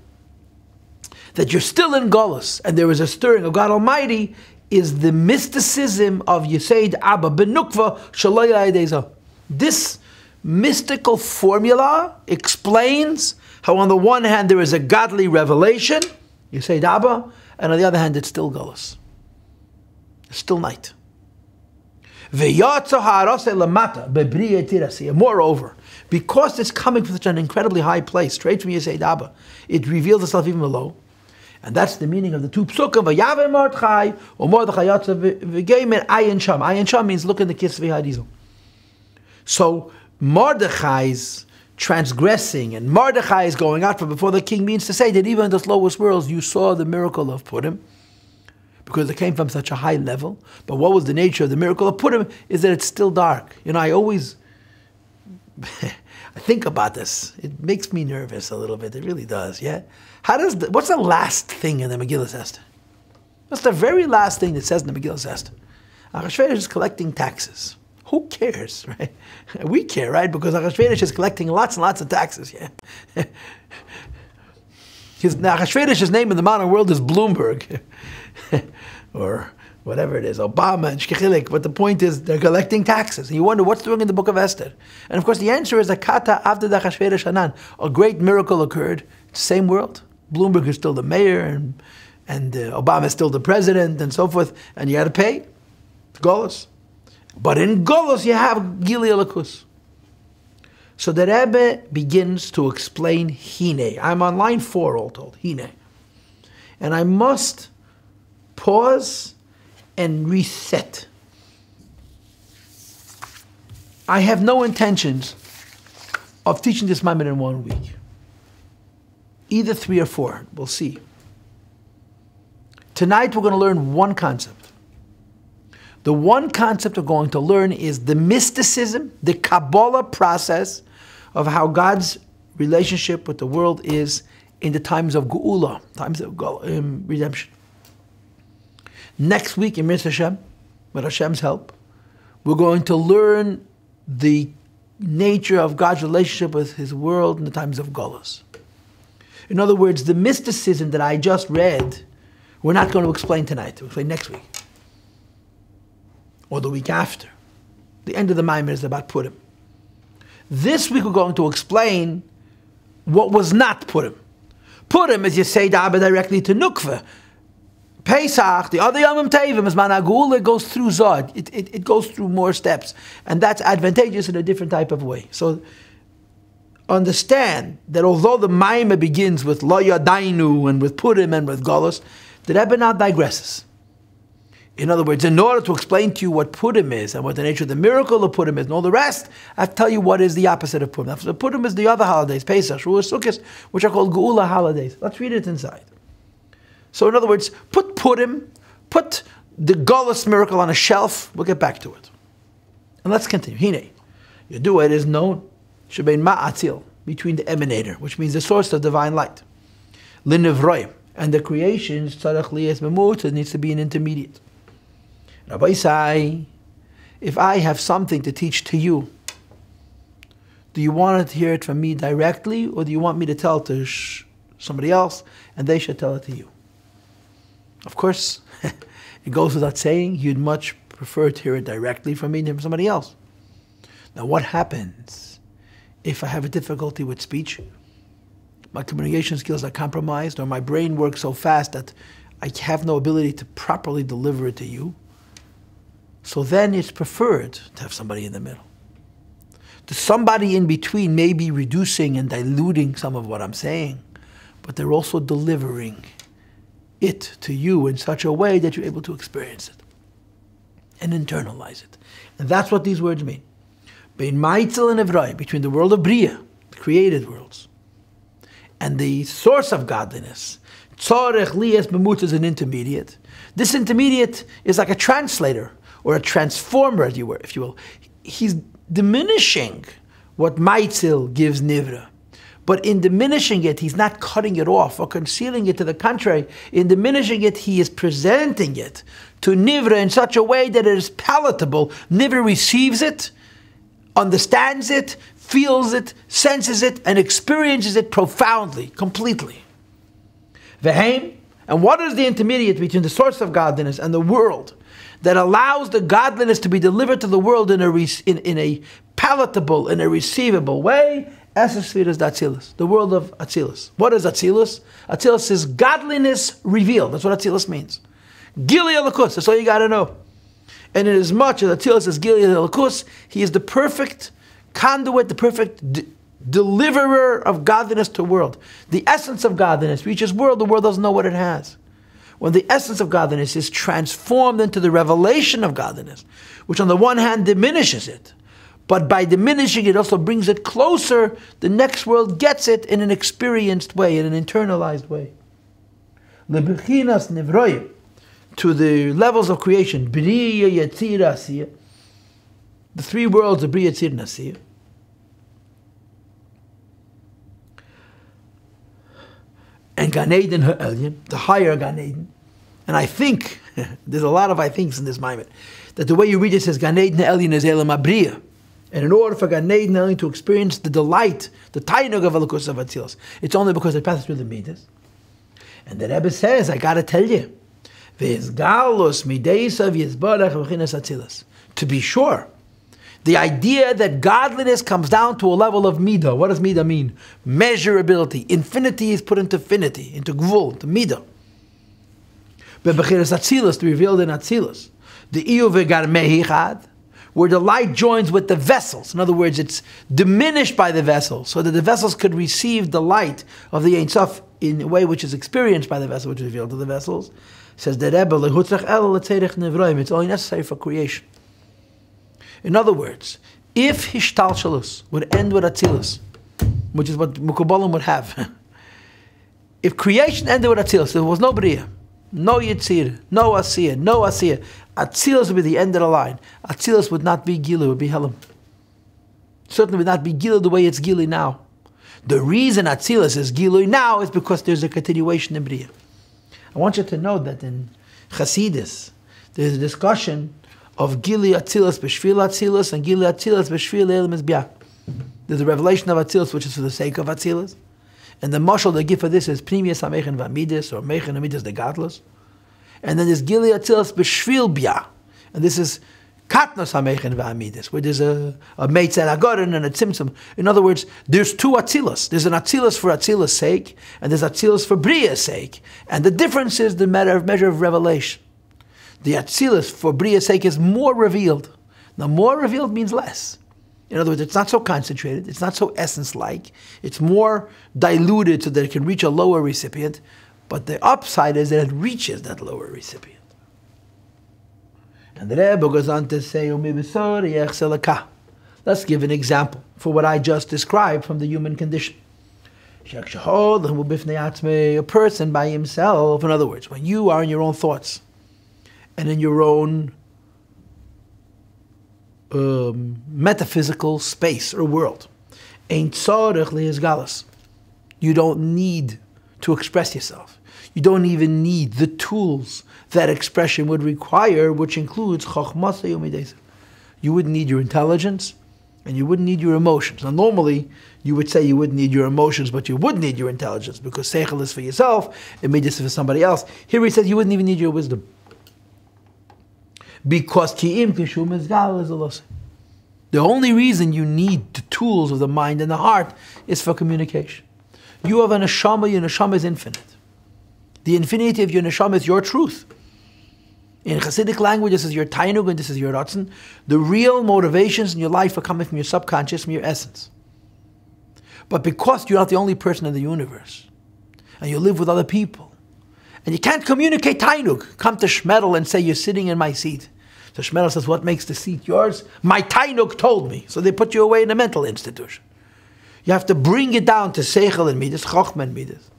that you're still in Golus and there is a stirring of God Almighty is the mysticism of Yesod Abba Benukva Shalai Aidezah. This mystical formula explains how on the one hand there is a godly revelation, Yesod Abba, and on the other hand it's still Golus. It's still night. Moreover, because it's coming from such an incredibly high place, straight from Yesod Abba, it reveals itself even below. And that's the meaning of the two psukim, Vayave Mordechai, or Mordechai Yatsa V'geimer Ayin Sham. Ayin Sham means look in the kiss v'hadizel. So Mordechai's transgressing and Mordechai is going out from before the king means to say that even in the lowest worlds you saw the miracle of Purim, because it came from such a high level. But what was the nature of the miracle of Purim is that it's still dark. You know, I always I think about this. It makes me nervous a little bit. It really does, yeah? What's the last thing in the Megilas Esther? What's the very last thing that says in the Megilas Esther? Achashverosh is collecting taxes. Who cares, right? We care, right? Because Achashverosh is collecting lots and lots of taxes, yeah? Achashverosh's name in the modern world is Bloomberg. Or whatever it is, Obama and Shkechilik. But the point is, they're collecting taxes. And you wonder, what's doing in the book of Esther? And of course, the answer is, Akata after the Achashverosh Hanan. A great miracle occurred. Same world. Bloomberg is still the mayor, and Obama is still the president, and so forth. And you got to pay. Golos. But in Golos, you have Gili Alakus. So the Rebbe begins to explain Hine. I'm on line 4, all told. Hine. And I must pause and reset. I have no intentions of teaching this Maamar in 1 week. Either 3 or 4. We'll see. Tonight we're going to learn one concept. The one concept we're going to learn is the mysticism, the Kabbalah process of how God's relationship with the world is in the times of Geula, times of redemption. Next week in Mitzvah Hashem, with Hashem's help, we're going to learn the nature of God's relationship with His world in the times of Golos. In other words, the mysticism that I just read, we're not going to explain tonight. We'll explain next week. Or the week after. The end of the Maamar is about Purim. This week we're going to explain what was not Purim. Purim is you say Abba directly to Nukva. Pesach, the other Yomim Tevim, is Managul, it goes through Zod. It goes through more steps. And that's advantageous in a different type of way. So understand that although the Maamar begins with Lo Yadainu and with Purim and with Golos, the Rebbe now digresses. In other words, in order to explain to you what Purim is and what the nature of the miracle of Purim is and all the rest, I have to tell you what is the opposite of Purim. So Purim is the other holidays, Pesach, Shavuos, Sukkot, which are called Geula holidays. Let's read it inside. So in other words, put Purim, put the Golos miracle on a shelf. We'll get back to it. And let's continue. Hine, Yedua, it is known, Shebein Ma'atzil, between the emanator, which means the source of divine light, Linevroim, and the creations, Tzarech Liyas Memut, it needs to be an intermediate. Rabbi say, if I have something to teach to you, do you want to hear it from me directly, or do you want me to tell it to somebody else, and they should tell it to you? Of course, it goes without saying, you'd much prefer to hear it directly from me than from somebody else. Now what happens if I have a difficulty with speech? My communication skills are compromised, or my brain works so fast that I have no ability to properly deliver it to you. So then it's preferred to have somebody in the middle. The somebody in between may be reducing and diluting some of what I'm saying, but they're also delivering it to you in such a way that you're able to experience it and internalize it. And that's what these words mean. Bein Maitzel and Evroi, between the world of Bria, the created worlds, and the source of godliness. Tzorech Liyas Memut is an intermediate. This intermediate is like a translator, or a transformer, if you will. He's diminishing what Maitzil gives Nivra. But in diminishing it, he's not cutting it off or concealing it. To the contrary, in diminishing it, he is presenting it to Nivra in such a way that it is palatable. Nivra receives it, understands it, feels it, senses it, and experiences it profoundly, completely. Ve'hem, and what is the intermediate between the source of godliness and the world that allows the godliness to be delivered to the world in a palatable, in a receivable way? Esesphiras d'Atzilus, the world of Atzilus. What is Atzilus? Atzilus is godliness revealed. That's what Atzilus means. Gili Elikus, that's all you got to know. And inasmuch as Atzilus is Gili Elikus, he is the perfect conduit, the perfect deliverer of godliness to the world. The essence of godliness reaches world, the world doesn't know what it has. When the essence of godliness is transformed into the revelation of godliness, which on the one hand diminishes it, but by diminishing it also brings it closer, the next world gets it in an experienced way, in an internalized way. Lebechinas nevroim, to the levels of creation, Bria, Yetzir, Asiyah, the three worlds of Bria, Yetzir, and Asiyah. And Gan Eden Ha'elyon, the higher Gan Eden. And I think, there's a lot of I thinks in this Maamar, that the way you read it says Gan Eden Ha'elyon is Elam HaBriya. And in order for Gan Eden Ha'elyon to experience the delight, the tainug of Elokus of Atzilus, it's only because it passes through the Midas. And the Rebbe says, I gotta tell you, to be sure, the idea that godliness comes down to a level of midah. What does midah mean? Measurability. Infinity is put into finity, into gvul, into midah. Bebechiras Atzilus, revealed in Atzilus. The iyu vegar mehichad, where the light joins with the vessels. In other words, it's diminished by the vessels, so that the vessels could receive the light of the Ein Sof in a way which is experienced by the vessel, which is revealed to the vessels. Says the Rebbe, it's only necessary for creation. In other words, if Hishtalshalus would end with Atzilus, which is what Mukabalim would have, if creation ended with Atzilus, there was no Bria, no Yitzir, no Asiyah, no Asiyah, Atzilus would be the end of the line. Atzilus would not be Gilu, it would be Helam. Certainly would not be Gilu the way it's Gilu now. The reason Atzilus is Gilu now is because there's a continuation in Bria. I want you to know that in Chassidus, there's a discussion of Gili Atzilus b'shvil Atzilus and Gili Atzilus b'shvil Elam Mizbeach. There's a revelation of Atzilus which is for the sake of Atzilus. And the mashal they give for this is Pnimius HaMechen V'Amidus, or Mechen Amidus the Gadlus. And then there's Gili Atzilus b'shvil Bia. And this is Katnos HaMechen V'Amidus, where there's a Meitzer Agorin and a Tzimtzum. In other words, there's two Atzilus. There's an Atzilus for Atzilus' sake, and there's Atzilus for Bria's sake. And the difference is the measure of revelation. The Atzilus for Bria's sake is more revealed. Now, more revealed means less. In other words, it's not so concentrated, it's not so essence-like, it's more diluted so that it can reach a lower recipient, but the upside is that it reaches that lower recipient. And the Rebbe goes on to say, let's give an example for what I just described from the human condition. A person by himself, in other words, when you are in your own thoughts and in your own metaphysical space or world, you don't need to express yourself. You don't even need the tools that expression would require, which includes chokhmasa yomidesa. You wouldn't need your intelligence, and you wouldn't need your emotions. Now, normally, you would say you wouldn't need your emotions, but you would need your intelligence, because seichel is for yourself, and midis is for somebody else. Here he says you wouldn't even need your wisdom. Because ki'im kishum izgal is a. The only reason you need the tools of the mind and the heart is for communication. You have a neshama, your neshama is infinite. The infinity of your neshama is your truth. In Chassidic language, this is your tainug and this is your ratzon. The real motivations in your life are coming from your subconscious, from your essence. But because you're not the only person in the universe, and you live with other people, and you can't communicate tainug, come to Shmedel and say, you're sitting in my seat. So Shmedel says, what makes the seat yours? My tainug told me. So they put you away in a mental institution. You have to bring it down to seichel and midas, chochmah and midas.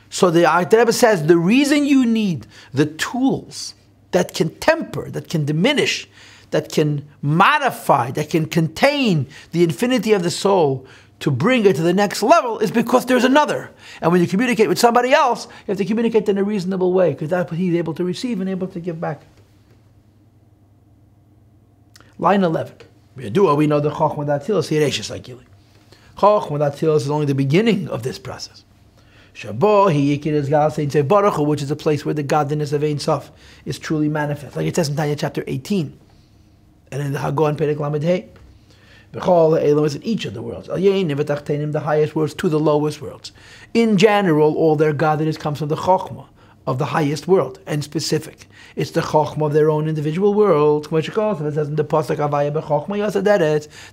So the Rebbe says, the reason you need the tools that can temper, that can diminish, that can modify, that can contain the infinity of the soul to bring it to the next level is because there's another. And when you communicate with somebody else, you have to communicate in a reasonable way, because that's what he's able to receive and able to give back. Line 11. We know the Chochmah D'Atzilus, Yereishis Agili. Chochmah D'Atzilus is only the beginning of this process. Shabo, which is a place where the godliness of Ein Sof is truly manifest. Like it says in Tanya chapter 18. And in the Hagon Perek Lamed Hey. B'chol ha'elam is in each of the worlds. The highest worlds to the lowest worlds. In general, all their godliness comes from the Chochmah of the highest world, and specific. It's the Chochmah of their own individual world. It says in the Pasuk,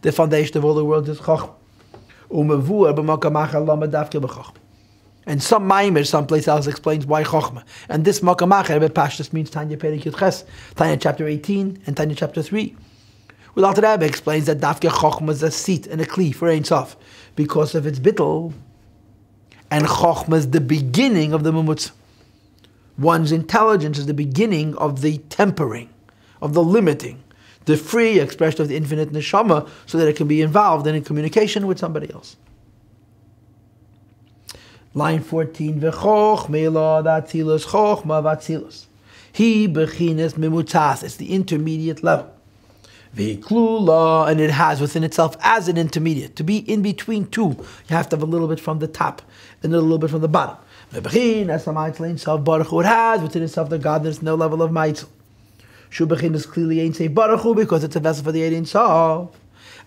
the foundation of all the worlds is Chochmah. And some Maamar, someplace else, explains why Chochmah. And this Makamacher, Pashtus means Tanya Perek Yud Ches, Tanya chapter 18 and Tanya chapter 3. Well, Alter Rebbe explains that Dafke Chochmah is a seat and a kli for Ein Sof because of its bittul, and Chochmah is the beginning of the Mumutz. One's intelligence is the beginning of the tempering, of the limiting, the free expression of the infinite neshama, so that it can be involved in communication with somebody else. Line 14, V'chochmeh datzilus chochmah vatzilus. He bechines mimutzas. It's the intermediate level. V'klula, and it has within itself as an intermediate. To be in between two, you have to have a little bit from the top and a little bit from the bottom. V'bechines ha'maitzel self baruch hu. It has within itself the godness, no level of maitzel. Shu bechines clearly ain't say baruch hu because it's a vessel for the Ein Sof.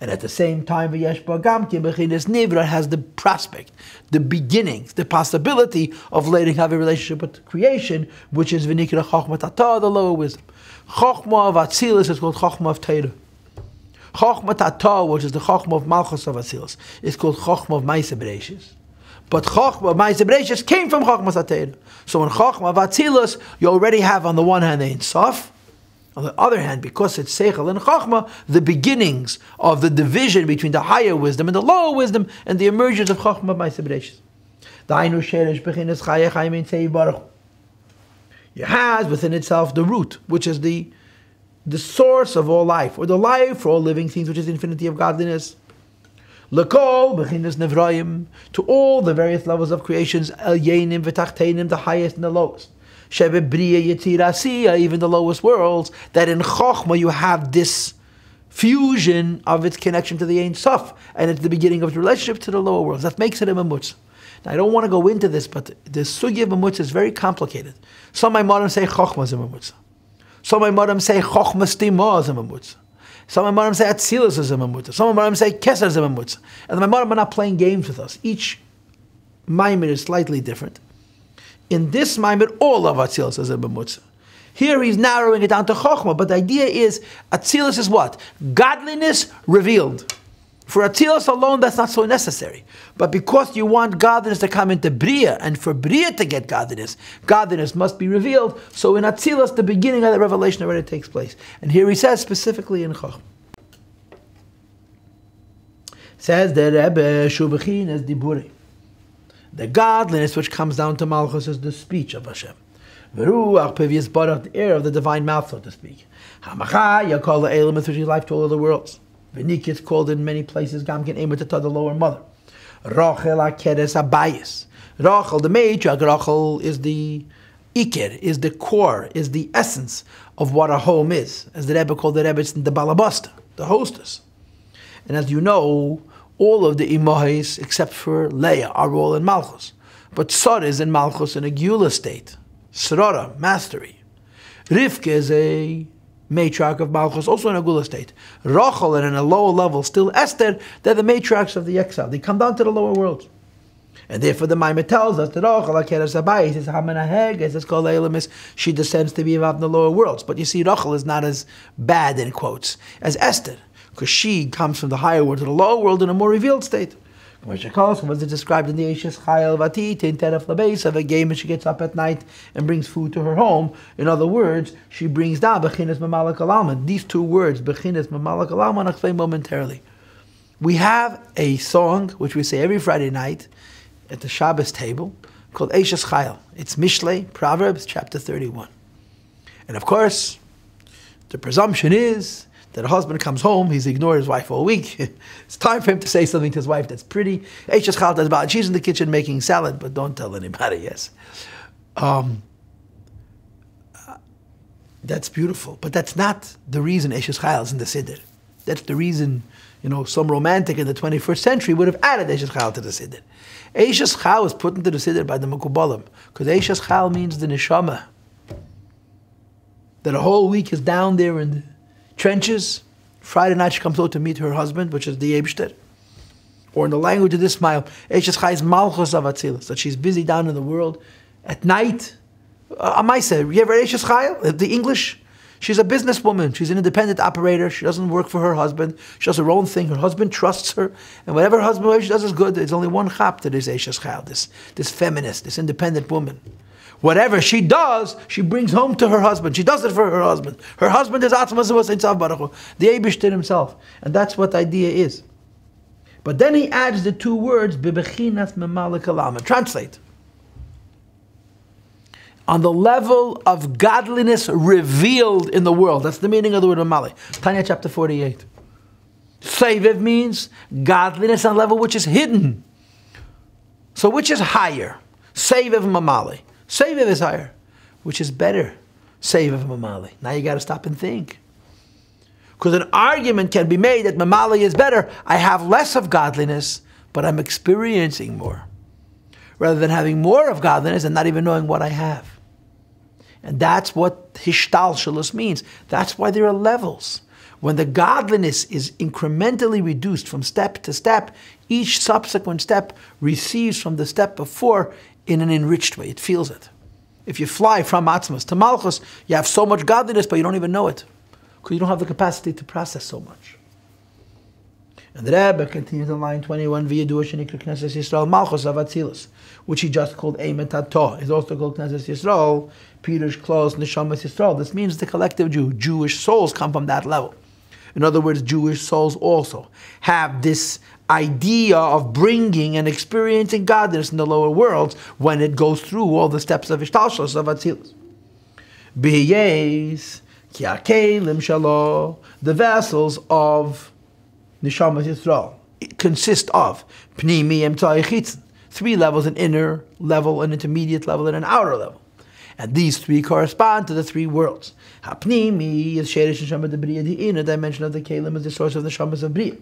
And at the same time, V'yesh ba gamkin bechines nivra has the prospect, the beginnings, the possibility of later have a relationship with creation, which is v'nikra chochmah tata, the lower wisdom. Chochmah of Atzilus is called Chochmah of Torah. Chochmah tata, which is the Chochmah of Malchus of Atzilus, is called Chochmah of Ma'aseh Bereishis. But Chochmah of Ma'aseh Bereishis came from Chochmah Torah. So in Chochmah of Atzilus, you already have on the one hand the Ein Sof. On the other hand, because it's Seichel and Chochmah, the beginnings of the division between the higher wisdom and the lower wisdom, and the emergence of Chochmah of Ma'aseh Bereishis. Dainu sheresh b'chinas chayei chayim ein tzei baruch. It has within itself the root, which is the source of all life, or the life for all living things, which is the infinity of godliness. L'kol b'chinas nevroim, to all the various levels of creations, el yenim v'tachteinim, the highest and the lowest. Shebe bria yitzirasiya, even the lowest worlds, that in Chochmah you have this fusion of its connection to the Ein Sof, and it's the beginning of the relationship to the lower worlds. That makes it a mamutz. Now, I don't want to go into this, but the sugya of mamutz is very complicated. Some Maamarim say Chochmah is a mamutz. Some Maamarim say Chochmah stima is a mamutz. Some Maamarim say Atzilus is a mamutz. Some Maamarim say Keser is a mamutz. And the Maamarim are not playing games with us. Each Maamar is slightly different. In this Maamar, all of Atzilus is a mamutz. Here he's narrowing it down to Chochmah, but the idea is Atzilus is what? Godliness revealed. For Atzilus alone, that's not so necessary. But because you want godliness to come into Bria, and for Bria to get godliness must be revealed. So in Atzilus, the beginning of the revelation already takes place. And here he says specifically in Chochmah. Says the Rebbe, Shu b'chinas diburi. The godliness which comes down to Malchus is the speech of Hashem. V'ruach pevius barach, the air of the divine mouth, so to speak. Hamacha yakol ha'elam, which is life to all of the worlds. V'nik is called in many places Gamkin Emetata, the lower mother. Rachel akeres abayis. Rachel, the matriarch, Rachel is the iker, is the core, is the essence of what a home is. As the Rebbe called the Rebbe, it's the balabasta, the hostess. And as you know, all of the imahis, except for Leah, are all in Malchus. But Sarah is in Malchus in a Geula state. Srara, mastery. Rivka is a matriarch of Malchus, also in a Geula state. Rachel, and in a lower level, still Esther, they're the matriarchs of the exile. They come down to the lower worlds. And therefore the Maamar tells us that Rachel, akeres abayis, is Hamanaheg, as it's called Eilamis, she descends to be involved in the lower worlds. But you see, Rachel is not as bad, in quotes, as Esther, because she comes from the higher world to the lower world in a more revealed state. Was it described in the Eishes Chayil Vatit in Teref Labeis of a game, and she gets up at night and brings food to her home. In other words, she brings down Bechinas Mamalak Alalman. These two words, Bechinas Mamalak Alalman, I'll explain momentarily. We have a song which we say every Friday night at the Shabbos table called Eishes Chayil. It's Mishlei, Proverbs, chapter 31. And of course, the presumption is that a husband comes home, he's ignored his wife for a week. It's time for him to say something to his wife that's pretty. She's in the kitchen making salad, but don't tell anybody, yes. That's beautiful, but that's not the reason Eishes Chayil is in the Siddur. That's the reason, some romantic in the 21st century would have added Eishes Chayil to the Siddur. Eishes Chayil was put into the Siddur by the Mekubalim, because Eishes Chayil means the neshama. That a whole week is down there in the trenches. Friday night she comes out to meet her husband, which is the Eibshter. Or in the language of this smile, Eishes Chayil is Malchus of Atzilus, that she's busy down in the world. At night, Amaisa, you ever Eishes Chayil? The English? She's a businesswoman. She's an independent operator. She doesn't work for her husband. She does her own thing. Her husband trusts her. And whatever her husband she does is good. There's only one chap to this Eishes Chayil, this feminist, this independent woman. Whatever she does, she brings home to her husband. She does it for her husband. Her husband is Atzmas V'Seitzav Baruch Hu, the Eibishter himself. And that's what the idea is. But then he adds the two words, Bibechinas Memalik Alam. Translate. On the level of godliness revealed in the world. That's the meaning of the word Mamali. Tanya chapter 48. Seviv means godliness on a level which is hidden. So which is higher? Seviv Mamali. Seviv is higher. Which is better? Seviv Mamali. Now you got to stop and think. Because an argument can be made that Mamali is better. I have less of godliness, but I'm experiencing more. Rather than having more of godliness and not even knowing what I have. And that's what Hishtalshalus means. That's why there are levels. When the godliness is incrementally reduced from step to step, each subsequent step receives from the step before in an enriched way. It feels it. If you fly from Atzmas to Malchus, you have so much godliness, but you don't even know it. Because you don't have the capacity to process so much. And the Rebbe continues in line 21, V'yeduah shenikra Knesset Yisrael Malchus of Atzilus, which he just called Eimet Hato, is also called Knesset Yisrael, Pirush Klos Neshamas Yisrael. This means the collective Jew. Jewish souls come from that level. In other words, Jewish souls also have this idea of bringing and experiencing godliness in the lower worlds when it goes through all the steps of Ishtalshalos of Atzilus. B'yes ki hakelim shalo, the vessels of Neshamas Yisrael consist of Pnimi Emtzai Chitzon, 3 levels: an inner level, an intermediate level, and an outer level. And these 3 correspond to the 3 worlds. Hapnimi is Sheresh Neshama de Bria. The inner dimension of the Kalim is the source of the Neshamas of Bria.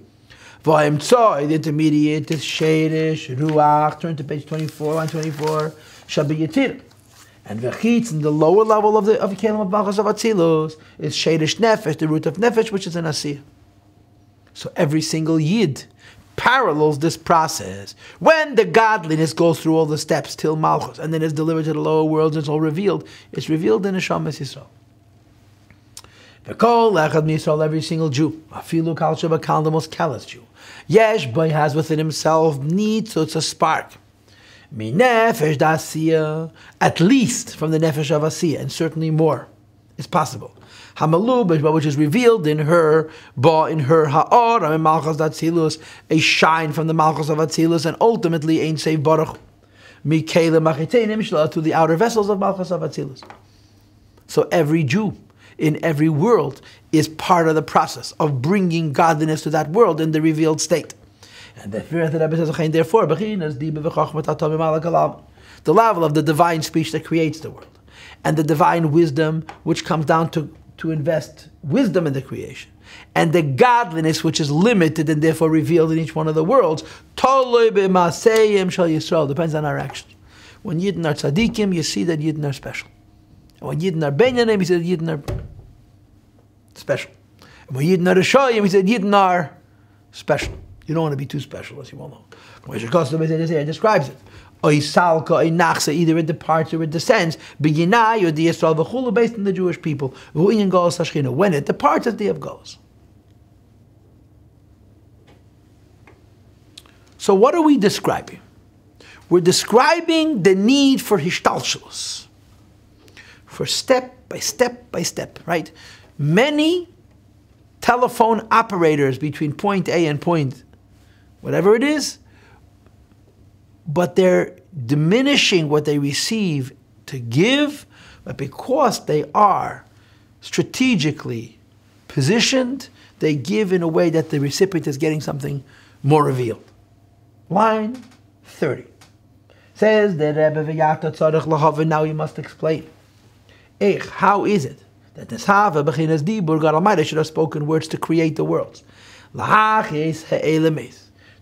V'Emtzai, the intermediate, is Sheresh Ruach. Turn to page 24, line 24. Shabi Yitir. And V'Chitzon, the lower level of the Kalim of Malchus of Atzilus, is Sheresh Nefesh, the root of Nefesh, which is an Asiyah. So every single Yid parallels this process. When the godliness goes through all the steps till Malchus and then is delivered to the lower worlds, it's all revealed. It's revealed in Neshamas Yisrael. V'kol echad Yisrael, every single Jew, afilu kal shebakal, the most callous Jew, yesh boy has within himself need, so it's a spark. Mi nefesh da'asiyah, at least from the nefesh of asiyah, and certainly more is possible. Hamalu, which is revealed in her, in her ha'or, in Malchus Atzilus, a shine from the Malchus of Atzilus, and ultimately Ein Seif Baruch, Mikele Machitenim Shla, to the outer vessels of Malchus of Atzilus. So every Jew in every world is part of the process of bringing godliness to that world in the revealed state. And the Rebbe says, therefore, the level of the divine speech that creates the world, and the divine wisdom which comes down to invest wisdom in the creation, and the godliness which is limited and therefore revealed in each one of the worlds, depends on our actions. When Yidden are tzaddikim, you see that Yidden are special. And when Yidden are benyanim, he said Yidden are special. And when Yidden are rishayim, he said Yidden are special. You don't want to be too special, as you well know. It describes it. Either it departs or it descends, based on the Jewish people. When it departs, the day of goes. So what are we describing? We're describing the need for hishtalshalus, for step by step by step, right? Many telephone operators between point A and point whatever it is, but they're diminishing what they receive to give, but because they are strategically positioned, they give in a way that the recipient is getting something more revealed. Line 30 says that now you must explain. How is it that this Hava Bechinas Dibur God Almighty should have spoken words to create the worlds?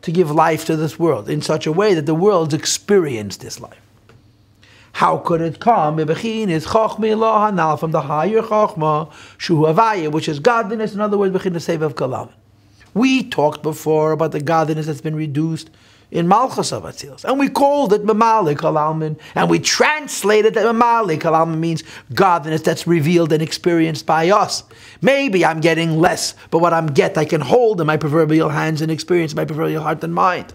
To give life to this world in such a way that the worlds experience this life. How could it come? From the higher Chochmah, which is godliness, in other words, we talked before about the godliness that's been reduced in Malchus of Atzilus. And we called it Mamalik Alalmin, and we translated that Mamalik Alalmin means godliness that's revealed and experienced by us. Maybe I'm getting less, but what I can hold in my proverbial hands and experience in my proverbial heart and mind.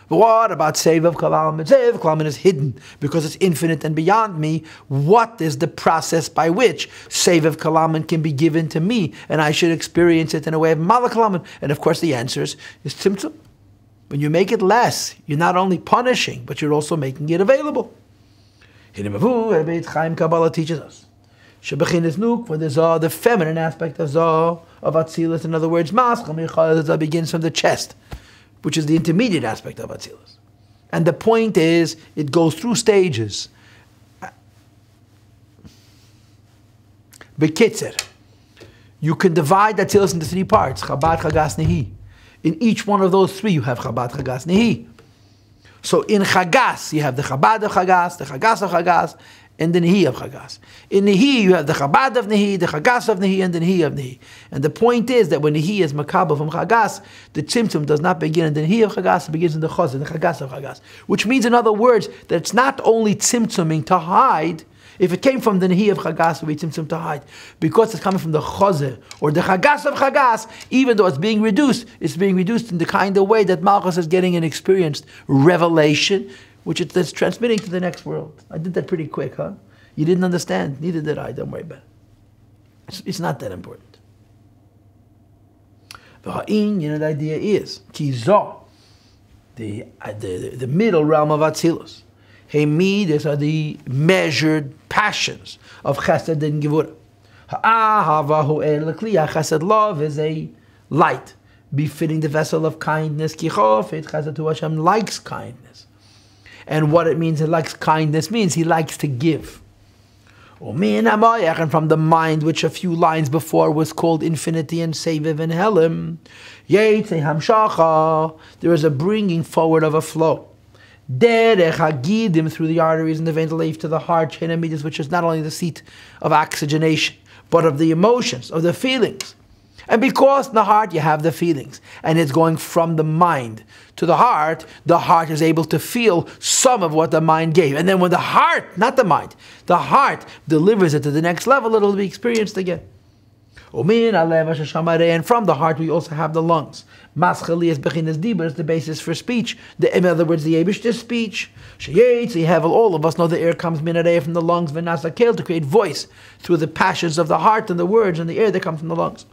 But what about Sevav Kalalmin? Sevav Kalalmin is hidden because it's infinite and beyond me. What is the process by which Sevav Kalalmin can be given to me and I should experience it in a way of Malak Kalalmin? And of course the answer is Tzimtzum. When you make it less, you're not only punishing, but you're also making it available. Kabbalah teaches us. For the Zah, the feminine aspect of Zah, of Atzilus, in other words, Maschal begins from the chest, which is the intermediate aspect of Atzilus. And the point is, it goes through stages. Bekitzer, you can divide Atzilus into 3 parts, Chabad, Chagas, Nehi. In each one of those 3, you have Chabad, Chagas, Nehi. So in Chagas, you have the Chabad of Chagas, the Chagas of Chagas, and the Nehi of Chagas. In Nehi, you have the Chabad of Nehi, the Chagas of Nehi, and the Nehi of Nehi. And the point is that when Nehi is Makabel from Chagas, the Tzimtzum does not begin in the Nehi of Chagas, it begins in the Chaz, in the Chagas of Chagas. Which means, in other words, that it's not only Tzimtzuming to hide. If it came from the Nehi of Chagas, it would be Tzimtzum to hide. Because it's coming from the Chazeh, or the Chagas of Chagas, even though it's being reduced in the kind of way that Malchus is getting an experienced revelation, which it's transmitting to the next world. I did that pretty quick, huh? You didn't understand. Neither did I. Don't worry about it. It's not that important. The idea is, Kizah, the middle realm of Atzilus. These are the measured passions of Chesed and Gevurah. Chesed love is a light, befitting the vessel of kindness. Kichofet, Chesed to Hashem likes kindness. And what it means, he likes kindness, means he likes to give. And from the mind, which a few lines before was called infinity and Seviv and Helim, there is a bringing forward of a flow. Through the arteries and the veins leaf to the heart, which is not only the seat of oxygenation, but of the emotions, of the feelings. And because in the heart you have the feelings, and it's going from the mind to the heart is able to feel some of what the mind gave. And then when the heart, not the mind, the heart delivers it to the next level, it'll be experienced again. And from the heart we also have the lungs. Maschali is beginnes diber, is the basis for speech. In other words, the Eibishter's speech. All of us know the air comes minarei from the lungs, v'nasakel, to create voice through the passions of the heart and the words and the air that come from the lungs.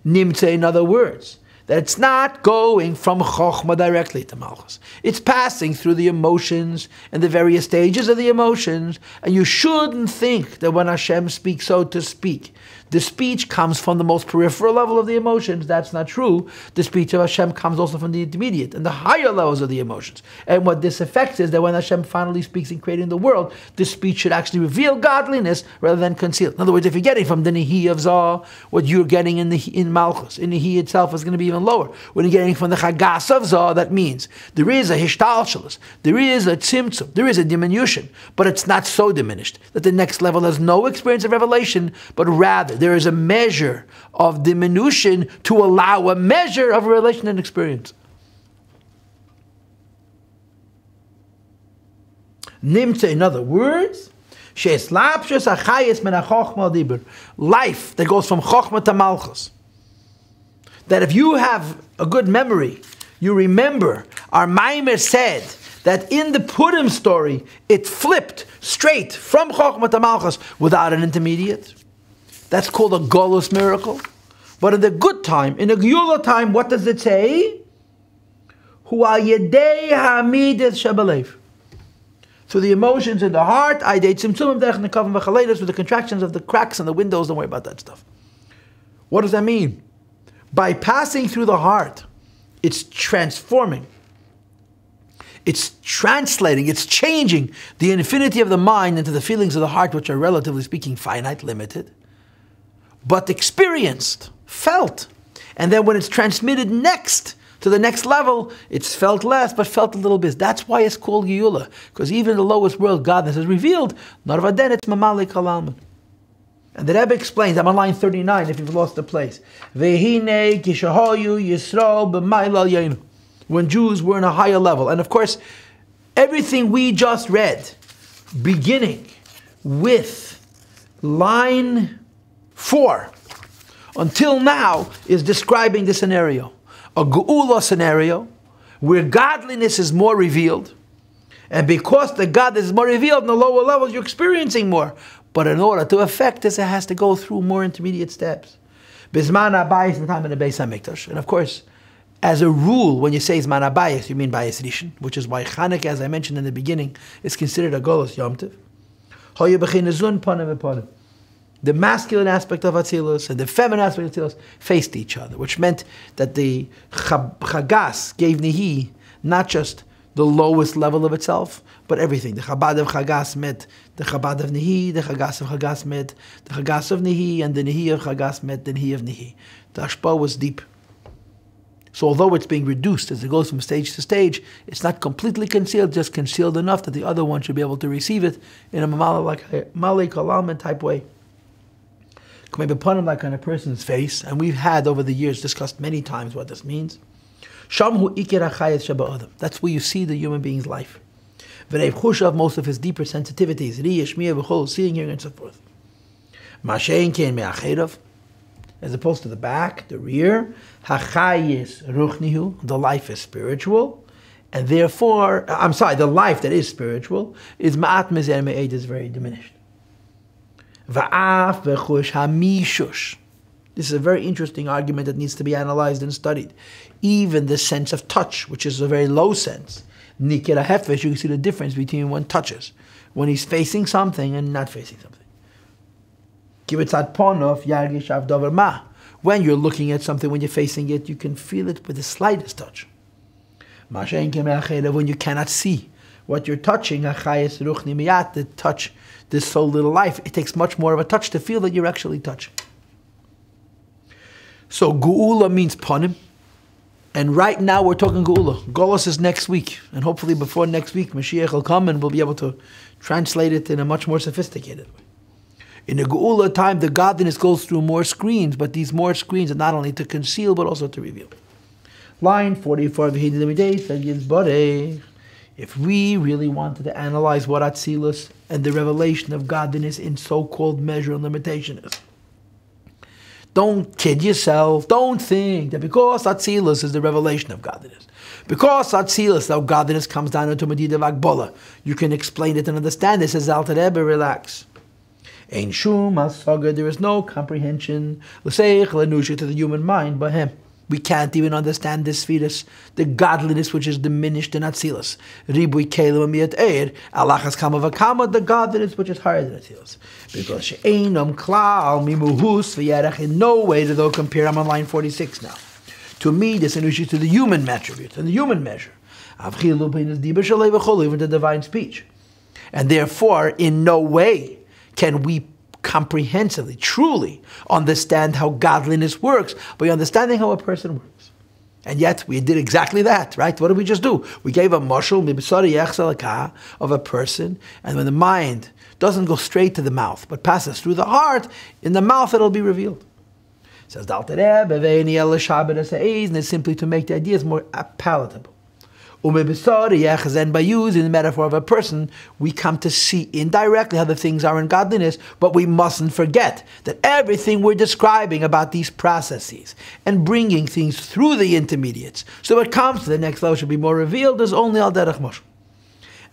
Nimtze, in other words, that it's not going from Chochmah directly to Malchus. It's passing through the emotions and the various stages of the emotions, and you shouldn't think that when Hashem speaks, so to speak, the speech comes from the most peripheral level of the emotions. That's not true. The speech of Hashem comes also from the intermediate and the higher levels of the emotions. And what this affects is that when Hashem finally speaks in creating the world, the speech should actually reveal godliness rather than conceal. In other words, if you're getting from the Nehi of Zah, what you're getting in Malchus, in Nehi itself is going to be even lower. When you're getting from the Chagas of Zah, that means there is a Hishtalshalos, there is a Tzimtzum, there is a diminution, but it's not so diminished that the next level has no experience of revelation, but rather there is a measure of diminution to allow a measure of relation and experience. Nimtze, in other words, life that goes from Chochmah to Malchus. That if you have a good memory, you remember our Maamar said that in the Purim story, it flipped straight from Chochmah to Malchus without an intermediate. That's called a Golus miracle. But in the good time, in the Geula time, what does it say? Hu al yedei hamidas shabalev. Through the emotions in the heart, I did tzimtzumim derech nekavim v'chaledos, with the contractions of the cracks and the windows. Don't worry about that stuff. What does that mean? By passing through the heart, it's transforming. It's translating, it's changing the infinity of the mind into the feelings of the heart, which are relatively speaking finite, limited, but experienced, felt. And then when it's transmitted next to the next level, it's felt less, but felt a little bit. That's why it's called Geula, because even in the lowest world, godness is revealed. Not of Aden, it's Mamalik Halalman. And the Rebbe explains, I'm on line 39 if you've lost the place. Vehine kishahoyu Yisrael b'mayla yenu. when Jews were in a higher level. And of course, everything we just read, beginning with line 4 until now, is describing the scenario. A Geula scenario where godliness is more revealed. And because the God is more revealed in the lower levels, you're experiencing more. But in order to affect this, it has to go through more intermediate steps. Bisman Abayis, the time in the Beis HaMikdash. And of course, as a rule, when you say Zman Abayis, you mean Bayis Rishon, which is why Chanukah, as I mentioned in the beginning, is considered a Golos Yom Tov. The masculine aspect of Atzilus and the feminine aspect of Atzilus faced each other, which meant that the Chagas gave Nihi not just the lowest level of itself, but everything. The Chabad of Chagas met the Chabad of Nihi, the Chagas of Chagas met the Chagas of Nihi, and the Nihi of Chagas met the Nihi of Nihi. The Ashpa was deep. So although it's being reduced as it goes from stage to stage, it's not completely concealed, just concealed enough that the other one should be able to receive it in a Malik Kalam type way. Come upon him like on a person's face, and we've had over the years discussed many times what this means. That's where you see the human being's life. Most of his deeper sensitivities, seeing, hearing, and so forth. As opposed to the back, the rear, the life is spiritual, and therefore, the life that is spiritual is is very diminished. This is a very interesting argument that needs to be analyzed and studied. Even the sense of touch, which is a very low sense, you can see the difference between one touches, when he's facing something and not facing something. When you're looking at something, when you're facing it, you can feel it with the slightest touch. When you cannot see what you're touching, the touch, this so little life, it takes much more of a touch to feel that you're actually touching. So Geula means panim, and right now we're talking Geula. Golos is next week, and hopefully before next week, Mashiach will come and we'll be able to translate it in a much more sophisticated way. In the Geula time, the godliness goes through more screens, but these more screens are not only to conceal, but also to reveal. Line 44, if we really wanted to analyze what Atzilus and the revelation of godliness in so-called measure and limitation is, don't kid yourself. Don't think that because Atzilus is the revelation of godliness, because Atzilus, though godliness comes down into Medida Vagbola, you can explain it and understand this. As Alter Rebbe, relax. Ein shum hasaga, there is no comprehension, l'seich l'nusha, to the human mind, by him. We can't even understand this fetus, the godliness which is diminished in Atzilus. Ribui kelim amiyat eir, alachas kama v'kama, the godliness which is higher than Atzilus. Because she'einam klal mimuhus v'yerach, in no way do they compare. I'm on line 46 now. To me, this is to the human attribute and the human measure. Avchilu b'inus diba shalei v'chol, even the divine speech. And therefore, in no way can we comprehensively, truly understand how godliness works by understanding how a person works. And yet, we did exactly that, right? What did we just do? We gave a mashal of a person, and when the mind doesn't go straight to the mouth, but passes through the heart, in the mouth it'll be revealed. It says, and it's simply to make the ideas more palatable. And by using the metaphor of a person, we come to see indirectly how the things are in godliness, but we mustn't forget that everything we're describing about these processes and bringing things through the intermediates, so it comes to the next level, should be more revealed, is only al derech mashal.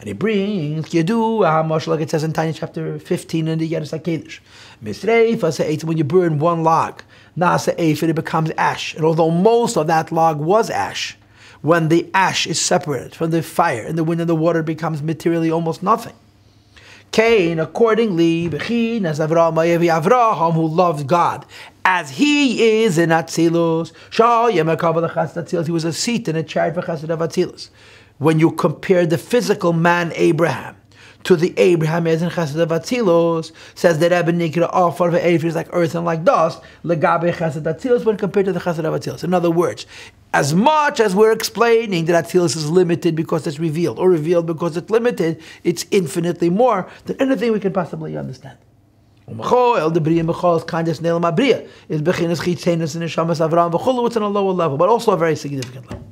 And he brings Yedu mashal, like it says in Tanya chapter 15 in the Yeris HaKedesh. Misreif, when you burn one log, nasa eif, it becomes ash. And although most of that log was ash, when the ash is separated from the fire and the wind and the water, becomes materially almost nothing. Cain, accordingly, as Avraham, who loved God, as he is in Atzilus, he was a seat in a chariot for Chassid of Atzilus. When you compare the physical man Abraham to the Abraham as in Chassid of Atzilus, says that Rebbe Nikra offer is like earth and like dust, legabe Chassid Atzilus, when compared to the Chassid of Atzilus. In other words, as much as we're explaining that Atzilus is limited because it's revealed, or revealed because it's limited, it's infinitely more than anything we can possibly understand. It's on a lower level, but also a very significant level.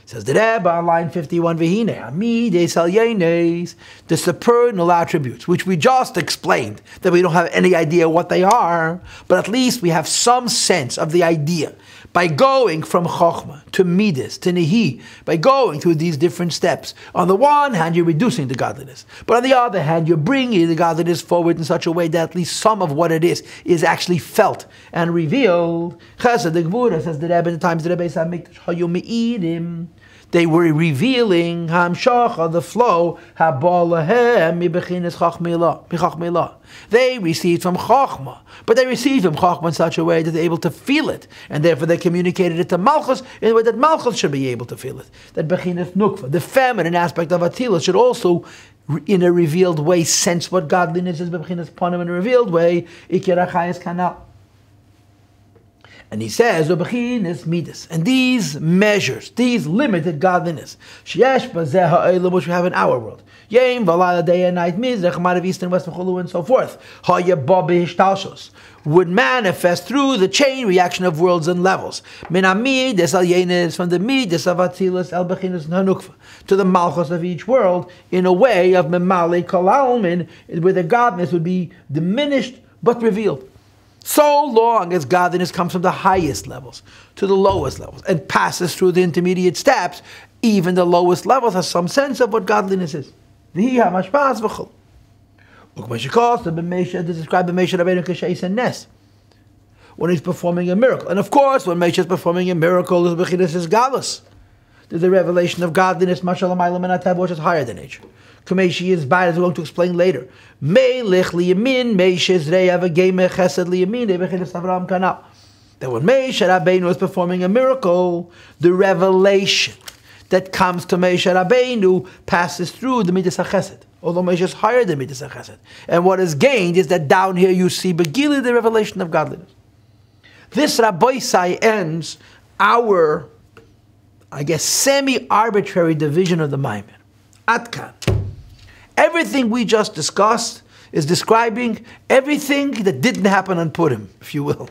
Says the Rebbe on line 51, the supernal attributes, which we just explained, that we don't have any idea what they are, but at least we have some sense of the idea. By going from Chokhmah to Midas to Nehi, by going through these different steps, on the one hand you're reducing the godliness, but on the other hand you're bringing the godliness forward in such a way that at least some of what it is actually felt and revealed. Chesed the Gvura, says the Rebbe, in the times the Rebbe Samikdash, they were revealing Hamshacha, the flow, they received from Chokhmah, but they received from Chokhmah in such a way that they're able to feel it, and therefore they communicated it to Malchus in a way that Malchus should be able to feel it. That Bechinas Nukva, the feminine aspect of Atila, should also, in a revealed way, sense what godliness is. Bechinas Panim, in a revealed way, Ikirachayas Kanal. And he says, and these measures, these limited godliness, which we have in our world, day and night, east and west, and so forth, would manifest through the chain reaction of worlds and levels. From the midas of Atzilus to the malchus of each world, in a way of memale kolalmin, where the godness would be diminished but revealed. So long as godliness comes from the highest levels to the lowest levels and passes through the intermediate steps, even the lowest levels have some sense of what godliness is. When he's performing a miracle. And of course, when Moshe is performing a miracle, this is galus. There's a revelation of godliness, which is higher than nature. Kameshi is bad, as we're going to explain later. That when Moshe Rabbeinu is performing a miracle, the revelation that comes to Moshe Rabbeinu passes through the Midas HaChesed, although Moshe is higher than Midas HaChesed. And what is gained is that down here you see Begili, the revelation of godliness. This Rabbi Sai ends our, I guess, semi-arbitrary division of the Maamar. Atkan. Everything we just discussed is describing everything that didn't happen on Purim, if you will.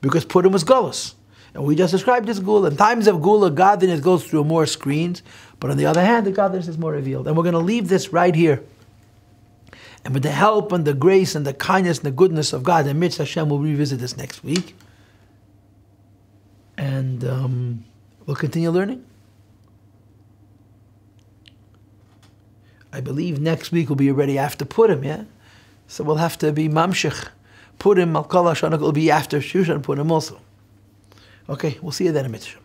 Because Purim was Gullus. And we just described this Gula. In times of Gula, godliness goes through more screens. But on the other hand, the godliness is more revealed. And we're going to leave this right here. And with the help and the grace and the kindness and the goodness of God, and Mitzvah Hashem, we'll revisit this next week. And we'll continue learning. I believe next week will be already after Purim, yeah? So we'll have to be Mamshech. Purim, Malkala, Shana will be after Shushan Purim also. Okay, we'll see you then in Mitzvah.